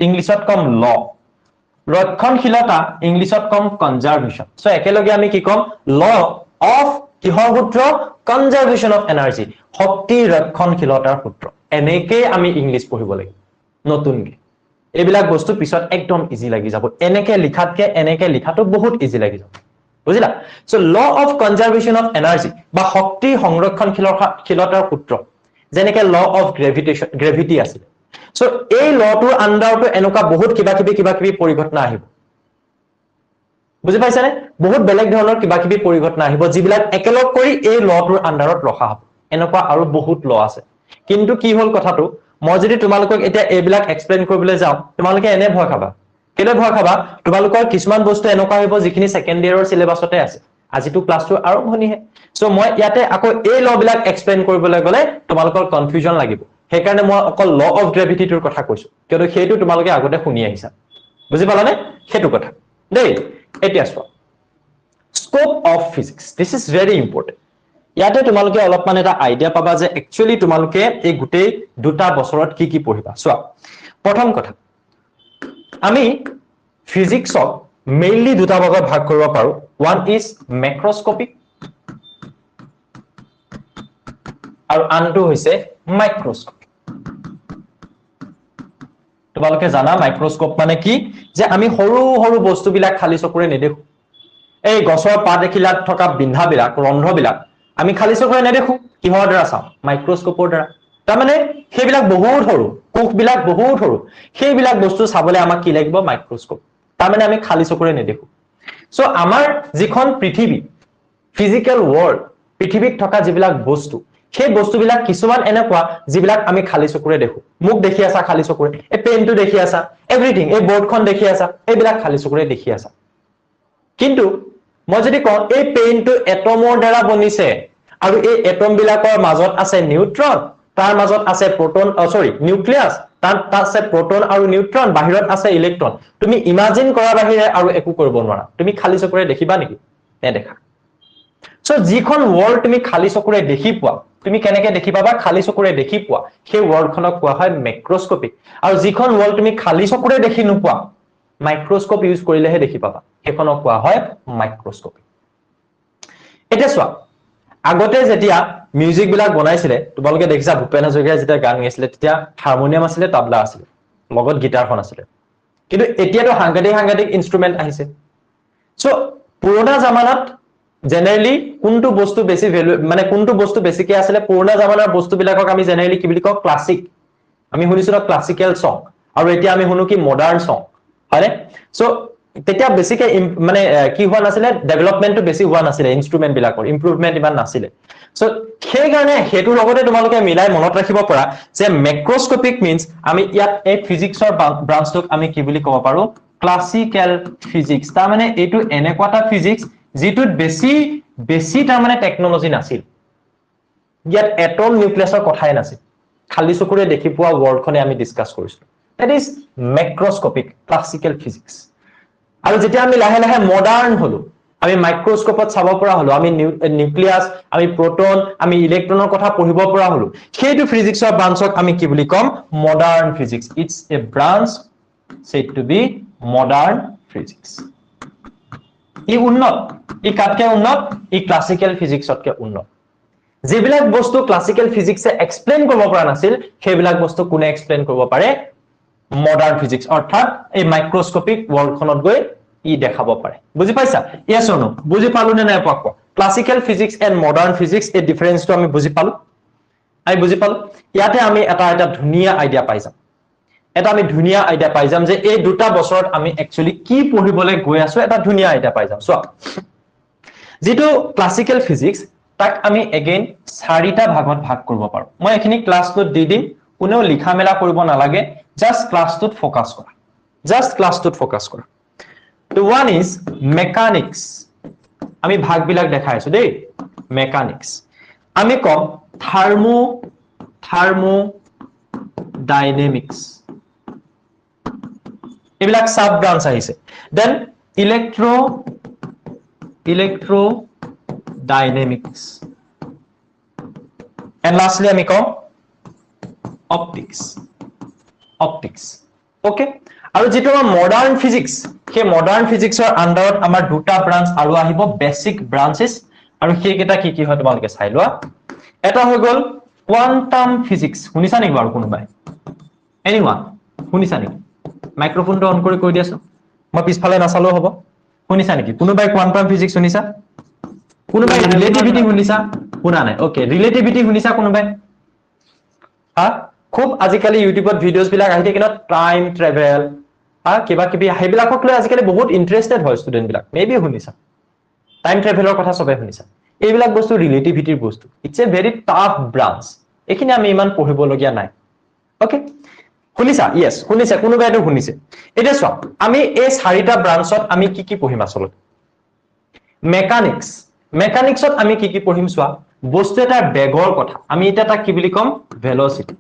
ইংলিছত কম ল ৰক্ষণশীলতা ইংলিছত কম কনজাৰভেশন সো একেলগে আমি কি কম ল অফ কিহৰ সূত্ৰ কনজাৰভেশন অফ এনাৰ্জি শক্তি ৰক্ষণশীলতাৰ সূত্ৰ এনেকে আমি ইংলিশ পঢ়িব লাগিব নতুনকে এইবিলাক বস্তু পিছত একদম ইজি লাগি যাব এনেকে লিখাতকে এনেকে লিখাটো বহুত ইজি লাগি যাব বুজিলা so law of conservation of energy বা শক্তি সংৰক্ষণশীলতাৰ সূত্ৰ যেনেকে ল অফ গ্ৰেভিটি আছে সো এই লটোৰ আন্ডাৰটো এনেকুৱা বহুত কিবা কিবি পৰিঘটনা আহিব বুজি পাইছানে বহুত বেলেগ ধৰণৰ কিবা কিবি পৰিঘটনা আহিব যিবিলাক একেলগ কৰি এই লটোৰ আন্ডাৰত ৰখা হ'ব এনেকুৱা আৰু বহুত ল আছে কিন্তু কি হ'ল কথাটো মই যদি তোমালোকক এতিয়া এইবিলাক এক্সপ্লেইন কৰিবলৈ যাওঁ তোমালোকে এনে ভয় খাবা কেলে ভয় খাবা তোমালোকৰ কিছুমান বস্তু এনেকুৱা হ'ব যিখিনি সেকেন্ড ইয়াৰৰ সিলেবাসতে আছে আজিটো ক্লাছটো আৰম্ভণিহে সো মই ইয়াতে আকৌ এই ল বিলাক এক্সপ্লেইন কৰিবলৈ গলে তোমালোকৰ কনফিউজন লাগিব সেইকাৰণে মই অকল ল অফ গ্ৰেভিটিৰ কথা কৈছো কিন্তু সেইটো তোমালোকে আগতে শুনি আহিছা বুজি পালানে সেইটো কথা দেই এতিয়া চোৱা scope of physics this is very important ইয়াতে তোমালোকে অলপমান এটা আইডিয়া পাবা যে একচুয়ালি তোমালোকে এই গুটেই দুটা বছৰত কি পঢ়িবা চোৱা প্ৰথম কথা আমি ফিজিক্সক মেইনলি দুটা ভাগত ভাগ কৰিব পাৰো ওয়ান ইজ ম্যাক্ৰোস্কোপিক আৰু আনটো হৈছে মাইক্ৰোস্কোপিক তোমালোকে জানা মাইক্ৰোস্কোপ মানে কি যে আমি সৰু সৰু বস্তুবিলাক খালি চকুৰে নেদেখো এই গছৰ পাত দেখিলাত থকা বিন্ধাবিলাক ৰন্ধ্ৰবিলাক আমি খালি চকুৰে নেদেখো কিহৰ দ্বাৰা চাওঁ মাইক্ৰোস্কোপৰ দ্বাৰা তাৰ মানে সেইবিলাক বহুত সৰু কোষবিলাক বহুত সৰু সেইবিলাক বস্তু চাবলৈ আমাক কি লাগিব মাইক্ৰোস্কোপ তাৰ মানে আমি খালি চকুৰে নেদেখো সো আমাৰ যিখন পৃথিৱী ফিজিক্যাল ওয়াৰ্ল্ড পৃথিৱীত থকা যিবিলাক বস্তু সেই বস্তুবিলাক কিছুমান এনেকুৱা যিবিলাক আমি খালি চকুৰে দেখো মুখ দেখি আছা খালি চকুৰে এই পেনটো দেখি আছা এভৰিথিং এই বৰ্ডখন দেখি আছা এইবিলাক খালি চকুৰে দেখি আছা কিন্তু মই যদি কওঁ এই পেনটো এটমৰ দ্বাৰা বনিছে আৰু এই এটম বিলাকৰ মাজত আছে নিউট্ৰন তাৰ মাজত আছে প্ৰোটন নিউক্লিয়াছ তাৰ আছে প্ৰোটন আৰু নিউট্ৰন বাহিৰত আছে ইলেক্ট্ৰন তুমি ইমাজিন কৰা বাহিৰে আৰু একো কৰিব নোৱাৰা তুমি খালি চকুৰে দেখিবা নেকি নেদেখা সো যিখন ওয়াৰ্ল্ড তুমি খালি চকুৰে দেখি পোৱা তুমি কেনেকে দেখি পাবা খালি চকুৰে দেখি পোৱা সেই ওয়াৰ্ল্ডখনক কোৱা হয় ম্যাক্ৰোস্কোপিক আৰু যিখন ওয়াৰ্ল্ড তুমি খালি চকুৰে দেখি নোপোৱা মাইক্ৰোস্কোপ ইউজ কৰিলেহে দেখি পাবা সেইখনক কোৱা হয় মাইক্ৰোস্কোপিক এটা চোৱা আগতে যেতিয়া মিউজিক বিলাক বনাইছিলে তোমালোকে দেখিছা ভূপেন হাজৰিকাই যেতিয়া গান গাইছিলে তেতিয়া হাৰমনিয়াম আছিলে তবলা আছিলে লগত গিটাৰখন আছিলে কিন্তু এতিয়াতো সাংঘাতিক ইনস্ট্ৰুমেন্ট আহিছে সো পুৰণা জামানাত জেনাৰেলি কোনটো বস্তু বেছি ভ্যালু মানে কোনটো বস্তু বেছিকে আছিলে পুৰণা জামানাৰ বস্তুবিলাকক আমি জেনাৰেলি কি বুলি কওঁ ক্লাসিক আমি শুনিছো না ক্লাসিক্যাল সং আৰু এতিয়া আমি শুনো কি মডাৰ্ন সং হয়নে সো তেতিয়া বেছিকে মানে কি হোৱা নাছিলে ডেভেলপমেন্টটো বেছি হোৱা নাছিলে ইনস্ট্ৰুমেন্ট বিলাকৰ ইমপ্ৰুভমেন্ট ইমান নাছিলে সো সেই কাৰণে হেতু লগতে তোমালোকে মিলাই মনত ৰাখিব পৰা যে ম্যাক্ৰোস্কোপিক মিন্স আমি ইয়াত এই ফিজিক্সৰ ব্ৰাঞ্চটোক আমি কি বুলি ক'ব পাৰো ক্লাসিক্যাল ফিজিক্স তাৰ মানে এটো এনেকুৱাটা ফিজিক্স যেটোত বেছি তাৰ মানে টেকনলজি নাছিল ইয়াত এটম নিউক্লিয়াছৰ কথাই নাছিল খালি চকুৰে দেখি পোৱা ওয়াৰ্ল্ডখনে আমি ডিসকাস কৰিছো that is macroscopic classical physics. আৰু যেতিয়া আমি লাহে লাহে মডাৰ্ণ হলো আমি মাইক্ৰোস্কোপত চাব পৰা হলো আমি নিউক্লিয়াছ আমি প্ৰটোন আমি ইলেক্ট্ৰনৰ কথা পঢ়িব পৰা হলো সেইটো ফিজিক্সৰ ব্ৰাঞ্চক আমি কি বুলি কম modern physics it's a branch said to be modern physics ই উন্নত ই কাটকে উন্নত ই ক্লাসিক্যাল ফিজিক্সতকে উন্নত যেবিলাক বস্তু ক্লাসিক্যাল ফিজিক্সে এক্সপ্লেইন কৰিব পৰা নাছিল সেইবিলাক বস্তু কোনে এক্সপ্লেইন কৰিব পাৰে মডাৰ্ণ ফিজিক্স অৰ্থাৎ এই মাইক্ৰোস্কোপিক ওয়াৰ্ল্ডখনত গৈ ই দেখাব পাৰে বুজি পাইছা yes or no বুজি পালো নে নাই পাক classical physics and modern physics এই ডিফাৰেন্সটো আমি বুজি পালো ইয়াতে আমি এটা ধুনিয়া আইডিয়া পাই যাম এটা আমি ধুনিয়া আইডিয়া পাই যাম যে এই দুটা বছৰত আমি একচুয়ালি কি পঢ়িবলৈ গৈ আছো এটা ধুনিয়া আইডিয়া পাই যাম সো যেটো ক্লাসিক্যাল ফিজিক্স তাক আমি এগেইন চাৰিটা ভাগত ভাগ কৰিব পাৰো মই এখিনি ক্লাছটোত দি দিম কোনেও লিখা মেলা কৰিব নালাগে জাস্ট ক্লাছটোত ফোকাস কৰা The one is mechanics. আমি ভাগ বিলাক দেখাই আছো দেই mechanics. আমি কম thermodynamics. এইবিলাক সাব ব্রাঞ্চ আহিছে. Then electrodynamics. And lastly আমি কম optics. Okay? আৰু যেটো মডাৰ্ণ ফিজিক্স সেই মডাৰ্ণ ফিজিক্সৰ আন্ডাৰত আমাৰ দুটা ব্ৰাঞ্চ আৰু আহিব বেসিক ব্ৰাঞ্চেস আৰু সেইকেইটা কি হয় তোমালোকে চাই লোৱা এটা হৈ গল কোয়ান্টাম ফিজিক্স শুনিছা নেকি বাৰু কোনোবাই এনিওয়ান শুনিছা নেকি মাইক্ৰোফোনটো অন কৰি কৈ দিয়াছো মই পিছফালে নাচালো হ'ব শুনিছা নেকি কোনোবাই কোয়ান্টাম ফিজিক্স শুনিছা কোনোবাই ৰিলেটিভিটি শুনিছা শুনা নাই ওকে ৰিলেটিভিটি শুনিছা কোনোবাই হা খুব আজিকালি ইউটিউবত ভিডিওস বিলাক আহি থাকে ন টাইম ট্ৰেভেল কিবা কিবি হেবিলাকক লৈ আজিকালি বহুত ইন্টাৰেষ্টেড হয় ষ্টুডেন্ট বিলাক মেবি শুনিছা টাইম ট্ৰেভেলৰ কথা সবে শুনিছা এইবিলাক বস্তু ৰিলেটিভিটিৰ বস্তু it's a very tough branch এখিনি আমি ইমান পঢ়িব লগিয়া নাই ওকে শুনিছা ইয়েস শুনিছা কোনোবাই এটো শুনিছে এটা চোৱা আমি এই চাৰিটা ব্ৰাঞ্চত আমি কি পঢ়িম আসলে মেকানিক্সত আমি কি পঢ়িম চোৱা বস্তু এটাৰ বেগৰ কথা আমি এটা তাক কি বুলি কম ভেলোসিটি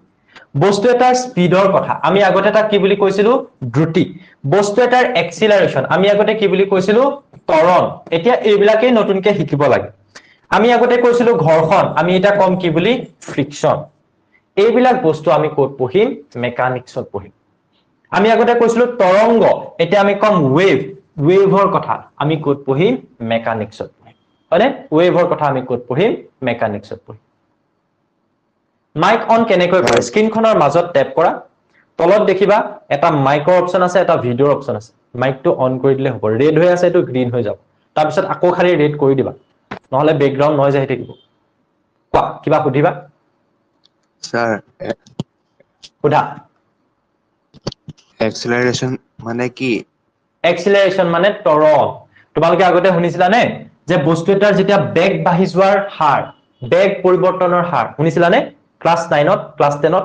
বস্তু এটাৰ স্পিডৰ কথা আমি আগতে তাক কি বুলি কৈছিলো দ্ৰুতি বস্তু এটাৰ এক্সিলাৰেশন আমি আগতে কি বুলি কৈছিলো ত্বৰণ এতিয়া এইবিলাকে নতুনকে শিকিব লাগে আমি আগতে কৈছিলো ঘৰ্ষণ আমি এটা কম কি বুলি ফ্ৰিকশন এইবিলাক বস্তু আমি ক'ত পঢ়িম মেকানিক্সত পঢ়িম আমি আগতে কৈছিলো তৰংগ এতিয়া আমি কম ওয়েভৰ কথা আমি ক'ত পঢ়িম মেকানিক্সত পঢ়িম হয়নে ওয়েভৰ কথা আমি ক'ত পঢ়িম মেকানিক্সত পঢ়িম মাইক অন কেনেকৈ কৰে স্ক্ৰিনখনৰ মাজত ট্যাপ কৰা তলত দেখিবা এটা মাইকৰ অপচন আছে এটা ভিডিওৰ অপচন আছে মাইকটো অন কৰি দিলে হ'ব ৰেড হৈ আছে এটো গ্ৰীন হৈ যাব তাৰ পিছত আকৌ খালি ৰেড কৰি দিবা নহলে ব্যাকগ্ৰাউণ্ড নয়েজ আহি থাকিব কোৱা কিবা সুধিবা স্যাৰ সুধা এক্সেলাৰেশন মানে কি এক্সিলাৰেশন মানে ত্বৰণ তোমালোকে আগতে শুনিছিলা নে যে বস্তু এটাৰ যেতিয়া বেগ বাঢ়ি যোৱাৰ হাৰ বেগ পৰিৱৰ্তনৰ হাৰ শুনিছিলা নে ক্লাস 9ত ক্লাস 10ত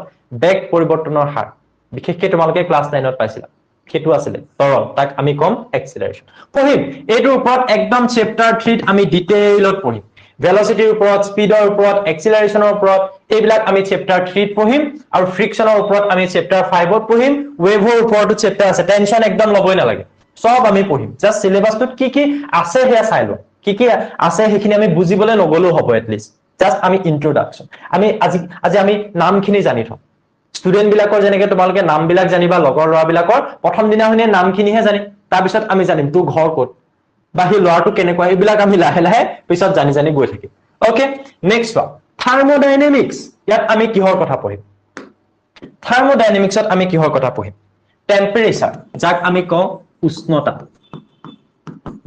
বেগ পৰিৱৰ্তনৰ হাৰ বিশেষকৈ তোমালোকে ক্লাস 9ত পাইছিলা সেইটো আছিল ত্বৰণ তাক আমি কম এক্সিলাৰেশন পঢ়িম এইটোৰ ওপৰত একদম চ্যাপ্টাৰ 3 আমি ডিটেইলত পঢ়িম ভেলোসিটিৰ ওপৰত স্পিডৰ ওপৰত এক্সিলাৰেশনৰ ওপৰত এইবিলাক আমি চ্যাপ্টাৰ 3 পঢ়িম আৰু ফ্ৰিকশনৰ ওপৰত আমি চ্যাপ্টাৰ 5ত পঢ়িম ওয়েভৰ ওপৰতো চ্যাপ্টাৰ আছে টেনশন একদম লবই নালাগে সব আমি পঢ়িম জাস্ট সিলেবাসটোত কি আছে হেয়া চাই লো কি আছে হেখিনি আমি বুজিবলৈ নগলো হ'ব এটলিস্ট জাস্ট আমি ইন্ট্ৰোডাকশন আমি আজি আমি নামখিনি জানি থম ষ্টুডেন্ট বিলাকৰ যেনেকৈ তোমালোকে নাম বিলাক জানিবা লগৰ লৰা বিলাকৰ প্ৰথম দিনাখনে নামখিনিহে জানি তাৰ পিছত আমি জানিম তো ঘৰ ক'ত বাহি লৰাটো কেনেকুৱা এইবিলাক আমি লাহে লাহে পিছত জানি গৈ থাকিম ওকে নেক্সট ওয়ান থাৰ্মোডাইনামিক্স ইয়াত আমি কিহৰ কথা পঢ়িম থাৰ্মোডাইনামিক্সত আমি কিহৰ কথা পঢ়িম টেম্পাৰেচাৰ যাক আমি কওঁ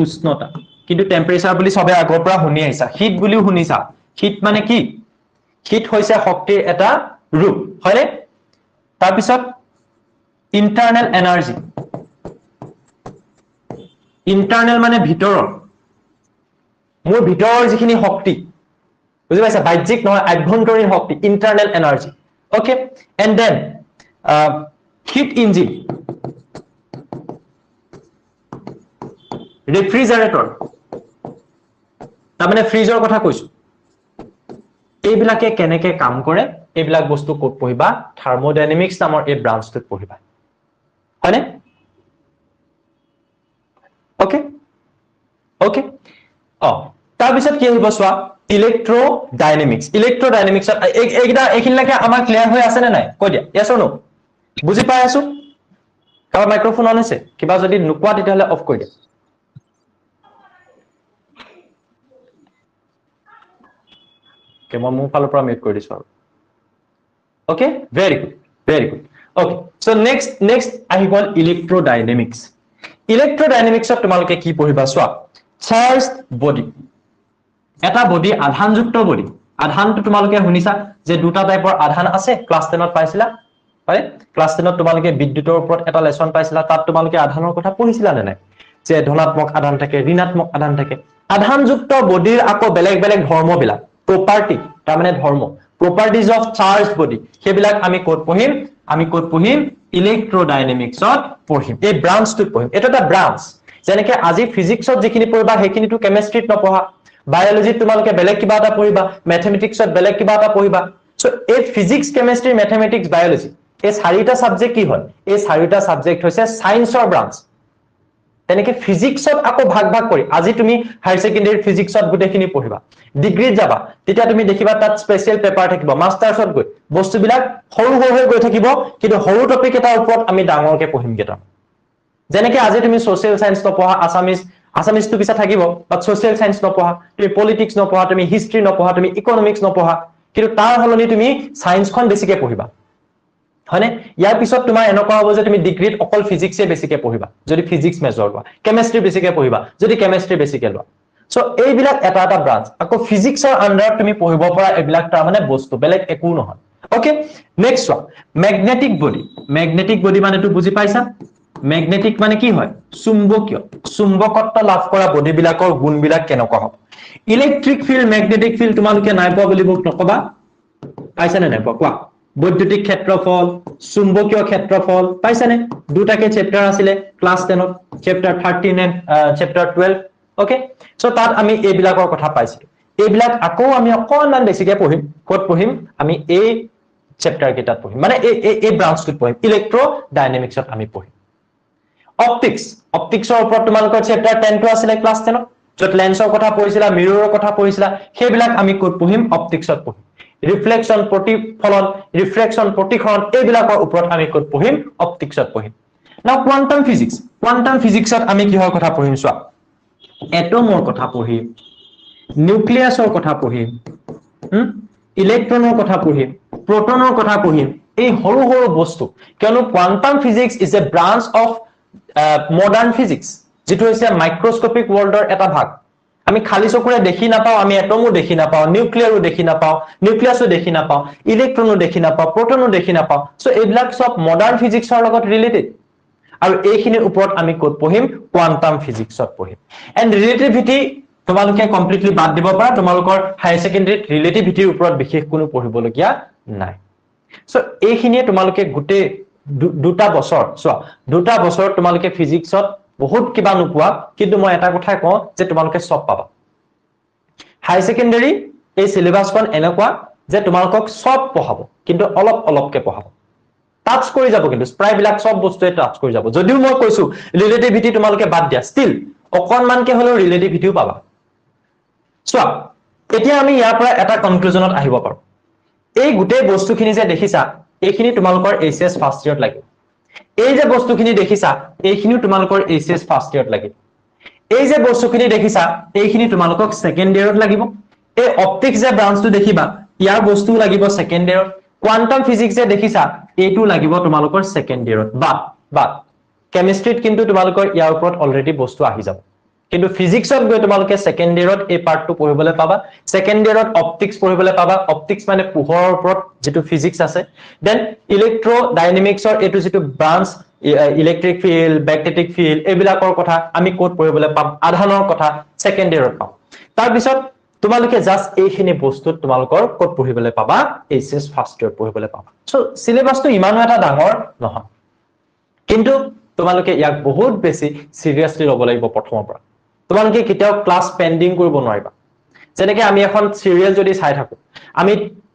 উষ্ণতা কিন্তু টেম্পাৰেচাৰ বুলি সবে আগৰ পৰা শুনি আহিছা হিট বুলিও শুনিছা হিট মানে কি হিট হৈছে শক্তিৰ এটা ৰূপ হয়নে তাৰ পিছত ইন্টাৰনেল এনাৰ্জি ইন্টাৰনেল মানে ভিতৰৰ মোৰ ভিতৰৰ যিখিনি শক্তি বুজি পাইছা বাহ্যিক নহয় আভ্যন্তৰীণ শক্তি internal energy okay and then heat engine refrigerator তাৰমানে ফ্ৰিজৰ কথা কৈছো এইবিলাকে কেনেকৈ কাম কৰে এইবিলাক বস্তু ক'ত পঢ়িবা থাৰ্মোডাইনামিক্স নামৰ এই ব্ৰাঞ্চটোত পঢ়িবা হয়নে ওকে ওকে তাৰ পিছত কি হ'ব চোৱা ইলেক্ট্ৰডাইনামিক্স এইখিনিলৈকে আমাৰ ক্লিয়াৰ হৈ আছে নে নাই কৈ দিয়া yes or no বুজি পাই আছো কাৰোবাৰ মাইক্ৰফোন অন হৈছে কিবা যদি নোকোৱা তেতিয়াহলে অফ কৰি দিয়া Okay, মই মোৰ ফালৰ পৰা মিউট কৰি দিছো আৰু okay very good okay so next আহি গ'ল ইলেক্ট্ৰডাইনামিক্সত তোমালোকে কি পঢ়িবা চোৱা চাৰ্জড বডি এটা বডি আধানযুক্ত বডি আধানটো তোমালোকে শুনিছা যে দুটা টাইপৰ আধান আছে ক্লাছ 10ত পাইছিলা হয় ক্লাছ 10ত তোমালোকে বিদ্যুতৰ ওপৰত এটা লেসন পাইছিলা তাত তোমালোকে আধানৰ কথা পঢ়িছিলা নে নাই যে ধনাত্মক আধান থাকে ঋণাত্মক আধান থাকে আধানযুক্ত বডিৰ আকৌ বেলেগ বেলেগ ধৰ্মবিলাক property তাৰ মানে ধৰ্ম properties of charged body সেইবিলাক আমি ক'ত পঢ়িম ইলেক্ট্ৰডাইনামিক্সত পঢ়িম এই ব্ৰাঞ্চটো পঢ়িম এটা ব্ৰাঞ্চ যেনেকৈ আজি ফিজিক্সত যিখিনি পঢ়িবা সেইখিনিটো কেমিষ্ট্ৰিত নপঢ়া বায়োলজিত তোমালোকে বেলেগ কিবা এটা পঢ়িবা ম্যাথমেটিক্সত বেলেগ কিবা এটা পঢ়িবা সো এই ফিজিক্স কেমিষ্ট্ৰি ম্যাথমেটিক্স বায়োলজি এই চাৰিটা সাবজেক্ট কি হয় এই চাৰিটা সাবজেক্ট হৈছে সায়েন্সৰ ব্ৰাঞ্চ তেনেকে ফিজিক্সত আকৌ ভাগ কৰি আজি তুমি হায়াৰ সেকেন্ডাৰী ফিজিক্সত গুটেখিনি পঢ়িবা ডিগ্ৰীত যাবা তেতিয়া তুমি দেখিবা তাত স্পেশাল পেপাৰ থাকিব মাষ্টাৰ্ছত গৈ বস্তুবিলাক সৰু হৈ গৈ থাকিব কিন্তু সৰু টপিক এটাৰ ওপৰত আমি ডাঙৰকে পঢ়িম কেটা যেনেকে আজি তুমি সোশ্যাল সায়েন্স নপঢ়া আসামিজ তো পিছা থাকিব বাট সোশ্যাল সায়েন্স নপঢ়া তুমি পলিটিক্স নপঢ়া তুমি হিষ্ট্ৰি নপঢ়া তুমি ইকোনমিক্স নপঢ়া কিন্তু তাৰ হলনি তুমি সায়েন্সখন বেছিকে পঢ়িবা হয়নে ইয়াৰ পিছত তোমাৰ এনেকুৱা হ'ব যে তুমি ডিগ্ৰীত অকল ফিজিক্সে বেছিকে পঢ়িবা যদি ফিজিক্স মেজৰ লোৱা কেমিষ্ট্ৰি বেছিকে পঢ়িবা যদি কেমিষ্ট্ৰি বেছিকে লোৱা সো এইবিলাক এটা ব্ৰাঞ্চ আকৌ ফিজিক্সৰ আন্ডাৰত তুমি পঢ়িব পৰা এইবিলাক তাৰ মানে বস্তু বেলেগ একো নহয় okay next one magnetic body মানে তো বুজি পাইছা ম্যাগনেটিক মানে কি হয় চুম্বকত্ব লাভ কৰা বডিবিলাকৰ গুণবিলাক কেনেকুৱা হ'ব ইলেক্ট্ৰিক ফিল্ড ম্যাগনেটিক ফিল্ড তোমালোকে নাই পোৱা বুলি মোক নকবা পাইছা নে নাই কোৱা বৈদ্যুতিক ক্ষেত্ৰফল চুম্বকীয় ক্ষেত্ৰফল পাইছানে দুটাকে চেপ্টাৰ আছিলে ক্লাছ 10ত chapter 13 and chapter 12 okay so তাত আমি এইবিলাকৰ কথা পাইছিলো এইবিলাক আকৌ আমি অকনমান বেছিকে পঢ়িম ক'ত পঢ়িম আমি এই চেপ্টাৰ কেইটাত পঢ়িম মানে এই ব্ৰাঞ্চটোত পঢ়িম ইলেক্ট্ৰডাইনামিক্সত আমি পঢ়িম অপটিক্সৰ ওপৰত তোমালোকৰ চেপ্টাৰ 10 টো আছিলে ক্লাছ 10ত য'ত লেন্সৰ কথা পঢ়িছিলা মিৰৰৰ কথা পঢ়িছিলা সেইবিলাক আমি ক'ত পঢ়িম অপটিক্সত পঢ়িম ৰিফ্লেকশন প্ৰতিফলন ৰিফ্ৰেকশন প্ৰতিসৰণ এইবিলাকৰ ওপৰত আমি ক'ত পঢ়িম অপটিক্সত পঢ়িম নাও কোৱান্টাম ফিজিক্সত আমি কিহৰ কথা পঢ়িম চোৱা এটমৰ কথা পঢ়িম নিউক্লিয়াছৰ কথা পঢ়িম ইলেক্ট্ৰনৰ কথা পঢ়িম প্ৰটনৰ কথা পঢ়িম এই সৰু বস্তু কিয়নো quantum physics is a branch of modern physics যেটো হৈছে মাইক্ৰোস্কোপিক ওয়াৰ্ল্ডৰ এটা ভাগ আমি খালি চকুৰে দেখি নাপাও আমি এটমো দেখি নাপাও নিউক্লিয়াৰো দেখি নাপাও নিউক্লিয়াছও দেখি নাপাও ইলেক্ট্ৰনো দেখি নাপাও প্ৰটনো দেখি নাপাও সো এইবিলাক সব মডাৰ্ন ফিজিক্সৰ লগত ৰিলেটেড আৰু এইখিনিৰ ওপৰত আমি ক'ত পঢ়িম কোৱান্টাম ফিজিক্সত পঢ়িম এণ্ড ৰিলেটিভিটি তোমালোকে কমপ্লিটলি বাদ দিব পাৰা তোমালোকৰ হায়াৰ সেকেন্ডাৰীত ৰিলেটিভিটিৰ ওপৰত বিশেষ কোনো পঢ়িবলগীয়া নাই সো এইখিনিয়ে তোমালোকে গুটে দুটা বছৰ তোমালোকে ফিজিক্সত বহুত কিবা নোপোৱা কিন্তু মই এটা কথা কওঁ যে তোমালোকে সব পাবা হায়াৰ সেকেন্ডাৰী এই সিলেবাসখন এনেকুৱা যে তোমালোকক সব পঢ়াব কিন্তু অলপকে পঢ়াব টাচ কৰি যাব কিন্তু প্ৰায়বিলাক সব বস্তুৱে টাচ কৰি যাব যদিও মই কৈছো ৰিলেটিভিটি তোমালোকে বাদ দিয়া ষ্টিল অকনমানকে হলেও ৰিলেটিভিটিও পাবা চোৱা এতিয়া আমি ইয়াৰ পৰা এটা কনক্লুজনত আহিব পাৰো এই গোটেই বস্তুখিনি যে দেখিছা এইখিনি তোমালোকৰ এইচএস ফাৰ্ষ্ট ইয়াৰত লাগিব এই যে বস্তুখিনি দেখিছা এইখিনিও তোমালোকৰ এইচএস ফাৰ্ষ্ট ইয়াৰত লাগিব এই যে বস্তুখিনি দেখিছা এইখিনি তোমালোকক সেকেন্ড ইয়াৰত লাগিব এই অপটিক্স যে ব্ৰাঞ্চটো দেখিবা ইয়াৰ বস্তু লাগিব সেকেন্ড ইয়াৰত কোৱান্টাম ফিজিক্স যে দেখিছা এইটো লাগিব তোমালোকৰ সেকেন্ড ইয়াৰত বা কেমিষ্ট্ৰিত কিন্তু তোমালোকৰ ইয়াৰ ওপৰত অলৰেডি বস্তু আহি যাব কিন্তু ফিজিক্সত গৈ তোমালোকে সেকেন্ড ইয়াৰত এই পাৰ্টটো পঢ়িবলৈ পাবা সেকেন্ড ইয়াৰত অপটিক্স পঢ়িবলৈ পাবা অপটিক্স মানে পোহৰৰ ওপৰত যেটো ফিজিক্স আছে দেন ইলেক্ট্ৰডাইনামিক্সৰ এটো যেটো branch electric field magnetic field এইবিলাকৰ কথা আমি কোড পঢ়িবলৈ পাম আধানৰ কথা সেকেন্ড ইয়াৰত পাম তাৰ পিছত তোমালোকে জাস্ট এইখিনি বস্তুত তোমালোকৰ কোড পঢ়িবলৈ পাবা এইচএস ফাৰ্ষ্ট ইয়াৰ পঢ়িবলৈ পাবা সো সিলেবাসটো ইমানো এটা ডাঙৰ নহয় কিন্তু তোমালোকে ইয়াক বহুত বেছি সিৰিয়াসলি ল'ব লাগিব প্ৰথমৰ পৰা তোমালোকে কেতিয়াও ক্লাস পেন্ডিং কৰিব নোৱাৰিবা যেনেকৈ আমি এখন সিৰিয়েল যদি চাই থাকো আমি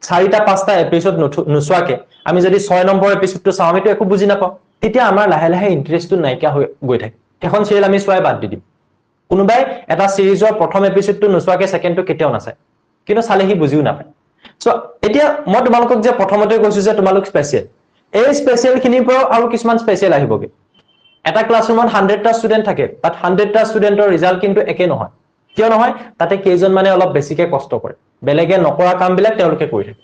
4টা 5টা এপিসোড নোচোৱাকে আমি যদি 6 নম্বৰ এপিসোডটো চাওঁ আমিতো একো বুজি নাপাওঁ তেতিয়া আমাৰ লাহে লাহে ইন্টাৰেষ্টটো নাইকিয়া হৈ গৈ থাকে এখন সিৰিয়েল আমি চোৱাই বাদ দি দিম কোনোবাই এটা সিৰিজৰ প্ৰথম এপিসোডটো নোচোৱাকে সেকেন্ডটো কেতিয়াও নাচায় কিন্তু চালে সি বুজিও নাপায় সো এতিয়া মই তোমালোকক যে প্ৰথমতে কৈছো যে তোমালোক স্পেশাল এই স্পেশাল খিনিৰ পৰা আৰু কিছুমান স্পেশাল আহিবগে এটা ক্লাছৰুমত 100টা ষ্টুডেন্ট থাকে বাট 100টা ষ্টুডেন্টৰ ৰিজাল্ট কিন্তু একে নহয় কিয় নহয় তাতে কেইজন মানে অলপ বেছিকে কষ্ট কৰে বেলেগে নকৰা কামবিলাক তেওঁলোকে কৰি থাকে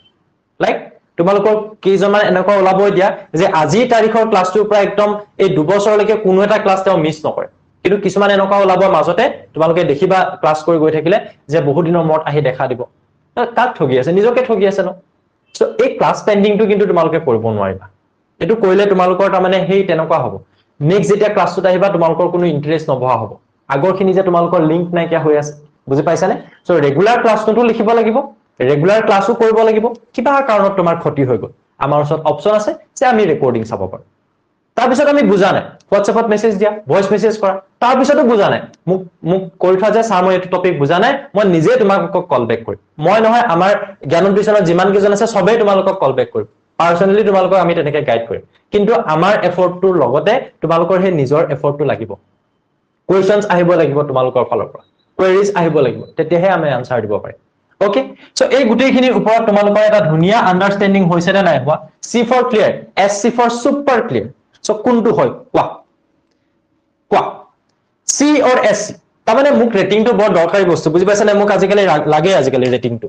লাইক তোমালোকৰ কেইজন মানে এনেকুৱা ওলাবই দিয়া যে আজি তাৰিখৰ ক্লাছটোৰ পৰা একদম এই 2 বছৰলৈকে কোনো এটা ক্লাছ তেওঁ মিছ নকৰে কিন্তু কিছুমান এনেকুৱা ওলাব মাজতে তোমালোকে দেখিবা ক্লাছ কৰি গৈ থাকিলে যে বহুত দিনৰ মূৰত আহি দেখা দিব কাক ঠগি আছে নিজকে ঠগি আছে ন সো এই ক্লাছ পেন্ডিংটো কিন্তু তোমালোকে কৰিব নোৱাৰিবা এটো কৰিলে তোমালোকৰ তাৰ মানে হেই তেনেকুৱা হ'ব নেক্সট যেতিয়া ক্লাছটোত আহিবা তোমালোকৰ কোনো ইন্টাৰেষ্ট নবহা হ'ব আগৰখিনি যে তোমালোকৰ লিংক নাইকিয়া হৈ আছে বুজি পাইছানে সো ৰেগুলাৰ ক্লাছটো লিখিব লাগিব ৰেগুলাৰ ক্লাছও কৰিব লাগিব কিবা কাৰণত তোমাৰ ক্ষতি হৈ গ'ল আমাৰ ওচৰত অপচন আছে যে আমি ৰেকৰ্ডিং চাব পাৰো তাৰ পিছত আমি বুজা নাই WhatsAppত মেছেজ দিয়া ভয়েস মেছেজ কৰা তাৰ পিছতো বুজা নাই মোক কৈ থোৱা যে স্যাৰ মই এই টপিক বুজা নাই মই নিজে তোমাক কল বেক কৰিম মই নহয় আমাৰ জ্ঞানোদ্দীশনত যিমান কেজন আছে সবেই তোমালোকক কল বেক কৰিম পাৰ্সোনালি তোমালোকক আমি তেনেকৈ গাইড কৰিম কিন্তু আমাৰ এফৰ্টটোৰ লগতে তোমালোকৰ হে নিজৰ এফৰ্টটো লাগিব কোৱেশ্চনছ আহিব লাগিব তোমালোকৰ ফালৰ পৰা কোৱেৰিজ আহিব লাগিব তেতিয়াহে আমি আনসাৰ দিব পাৰিম ওকে সো এই গুটেইখিনিৰ ওপৰত তোমালোকৰ এটা ধুনিয়া আন্ডাৰষ্টেণ্ডিং হৈছে নে নাই হোৱা C for clear S C for super clear so কোনটো হয় কোৱা C or S তাৰ মানে মোক ৰেটিংটো বৰ দৰকাৰী বস্তু বুজি পাইছা নে মোক আজিকালি লাগে আজিকালি ৰেটিংটো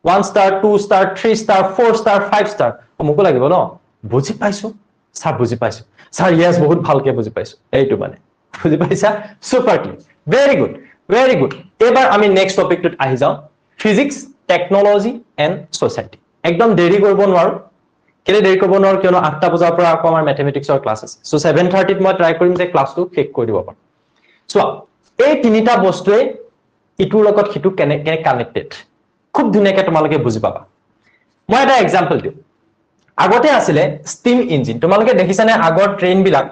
1 star 2 star 3 star 4 star 5 star মোকো লাগিব ন বুজি পাইছো স্যাৰ বুজি পাইছো স্যাৰ ইয়েস বহুত ভালকে বুজি পাইছো এইটো মানে বুজি পাইছা সুপাৰ ক্লিয়াৰ ভেৰি গুড এবাৰ আমি নেক্সট টপিকটোত আহি যাও ফিজিক্স টেকনলজি এণ্ড সোসাইটি একদম দেৰি কৰিব নোৱাৰো কেলে দেৰি কৰিব নোৱাৰো কিয়নো 8টা বজাৰ পৰা আকৌ আমাৰ ম্যাথমেটিক্সৰ ক্লাছ আছে সো 7:30 ত মই ট্ৰাই কৰিম যে ক্লাছটো শেষ কৰি দিব পাৰো সো এই তিনিটা বস্তুৱে ইটোৰ লগত হিটো কেনেকৈ কানেক্টেড খুব ধুনিয়াকৈ তোমালোকে বুজি পাবা মই এটা এক্সাম্পল দিম আগতে আছিলে স্টিম ইঞ্জিন তোমালোকে দেখিছানে আগৰ ট্ৰেইন বিলাক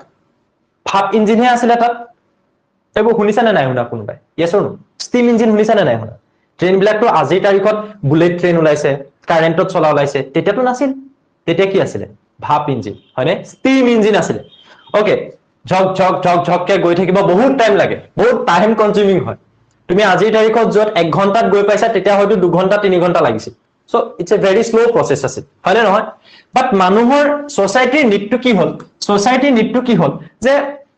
ভাপ ইঞ্জিন হে আছিলে তাত এইবোৰ শুনিছানে নাই শুনা কোনোবাই ইয়েছ অৰ নো স্টিম ইঞ্জিন শুনিছানে নাই শুনা ট্ৰেইন বিলাকটো আজিৰ তাৰিখত বুলেট ট্ৰেইন ওলাইছে কাৰেন্টত চলা ওলাইছে তেতিয়াতো নাছিল তেতিয়া কি আছিলে ভাপ ইঞ্জিন হয়নে স্টিম ইঞ্জিন আছিলে ওকে ঝক কে গৈ থাকিব বহুত টাইম লাগে বহুত টাইম কনজিউমিং হয় তুমি আজিৰ তাৰিখত যত 1 ঘন্টাত গৈ পাইছা তেতিয়া হয়তো 2 ঘন্টা 3 ঘন্টা লাগিছিল so it's a very slow process আছিল হয়নে নহয় বাট মানুহৰ সোসাইটিৰ নিডটো কি হল যে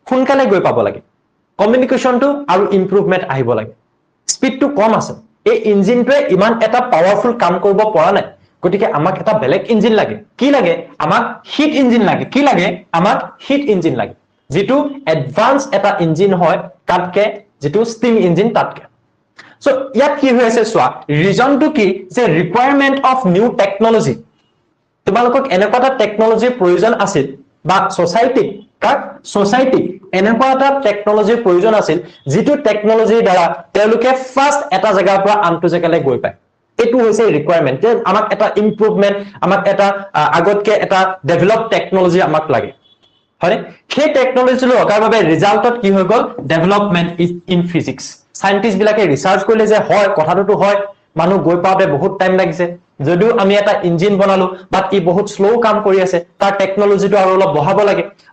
সোনকালে গৈ পাব লাগে কমিউনিকেশনটো আৰু ইমপ্ৰুভমেন্ট আহিব লাগে স্পিডটো কম আছে এই ইঞ্জিনটোৱে ইমান এটা পাৱাৰফুল কাম কৰিব পৰা নাই গতিকে আমাক এটা বেলেগ ইঞ্জিন লাগে কি লাগে আমাক হিট ইঞ্জিন লাগে কি লাগে আমাক হিট ইঞ্জিন লাগে যেটো এডভান্স এটা ইঞ্জিন হয় কাটকে যেটো স্টিম ইঞ্জিন তাতকে সো ইয়াত কি হৈ আছে সোৱা ৰিজনটো কি যে ৰিকোয়াৰমেন্ট অফ নিউ টেকনলজি তোমালোকক এনেকুৱা এটা টেকনলজিৰ প্ৰয়োজন আছিল বা সোসাইটি এনেকুৱা এটা টেকনলজিৰ প্ৰয়োজন আছিল যেটো টেকনলজিৰ দ্বাৰা তেওঁলোকে ফাৰ্স্ট এটা জায়গাৰ পৰা আনটো জায়গালৈ গৈ পায় এটো হৈছে ৰিকোয়াৰমেন্ট যে আমাক এটা ইমপ্ৰুভমেন্ট আমাক এটা আগতকে এটা ডেভেলপ টেকনলজি আমাক লাগে হয় সেই টেকনলজি লগাৰ বাবে ৰিজাল্টত কি হৈ গল ডেভেলপমেন্ট ইন ফিজিক্স সায়েন্টিস্ট বিলাকে ৰিসাৰ্চ কৰিলে যে হয় কথাটো হয় মানুহ গৈ পাওতে বহুত টাইম লাগিছে যদিও আমি এটা ইঞ্জিন বনালো বাট ই বহুত স্লো কাম কৰি আছে তাৰ টেকনলজিটো আৰু অলপ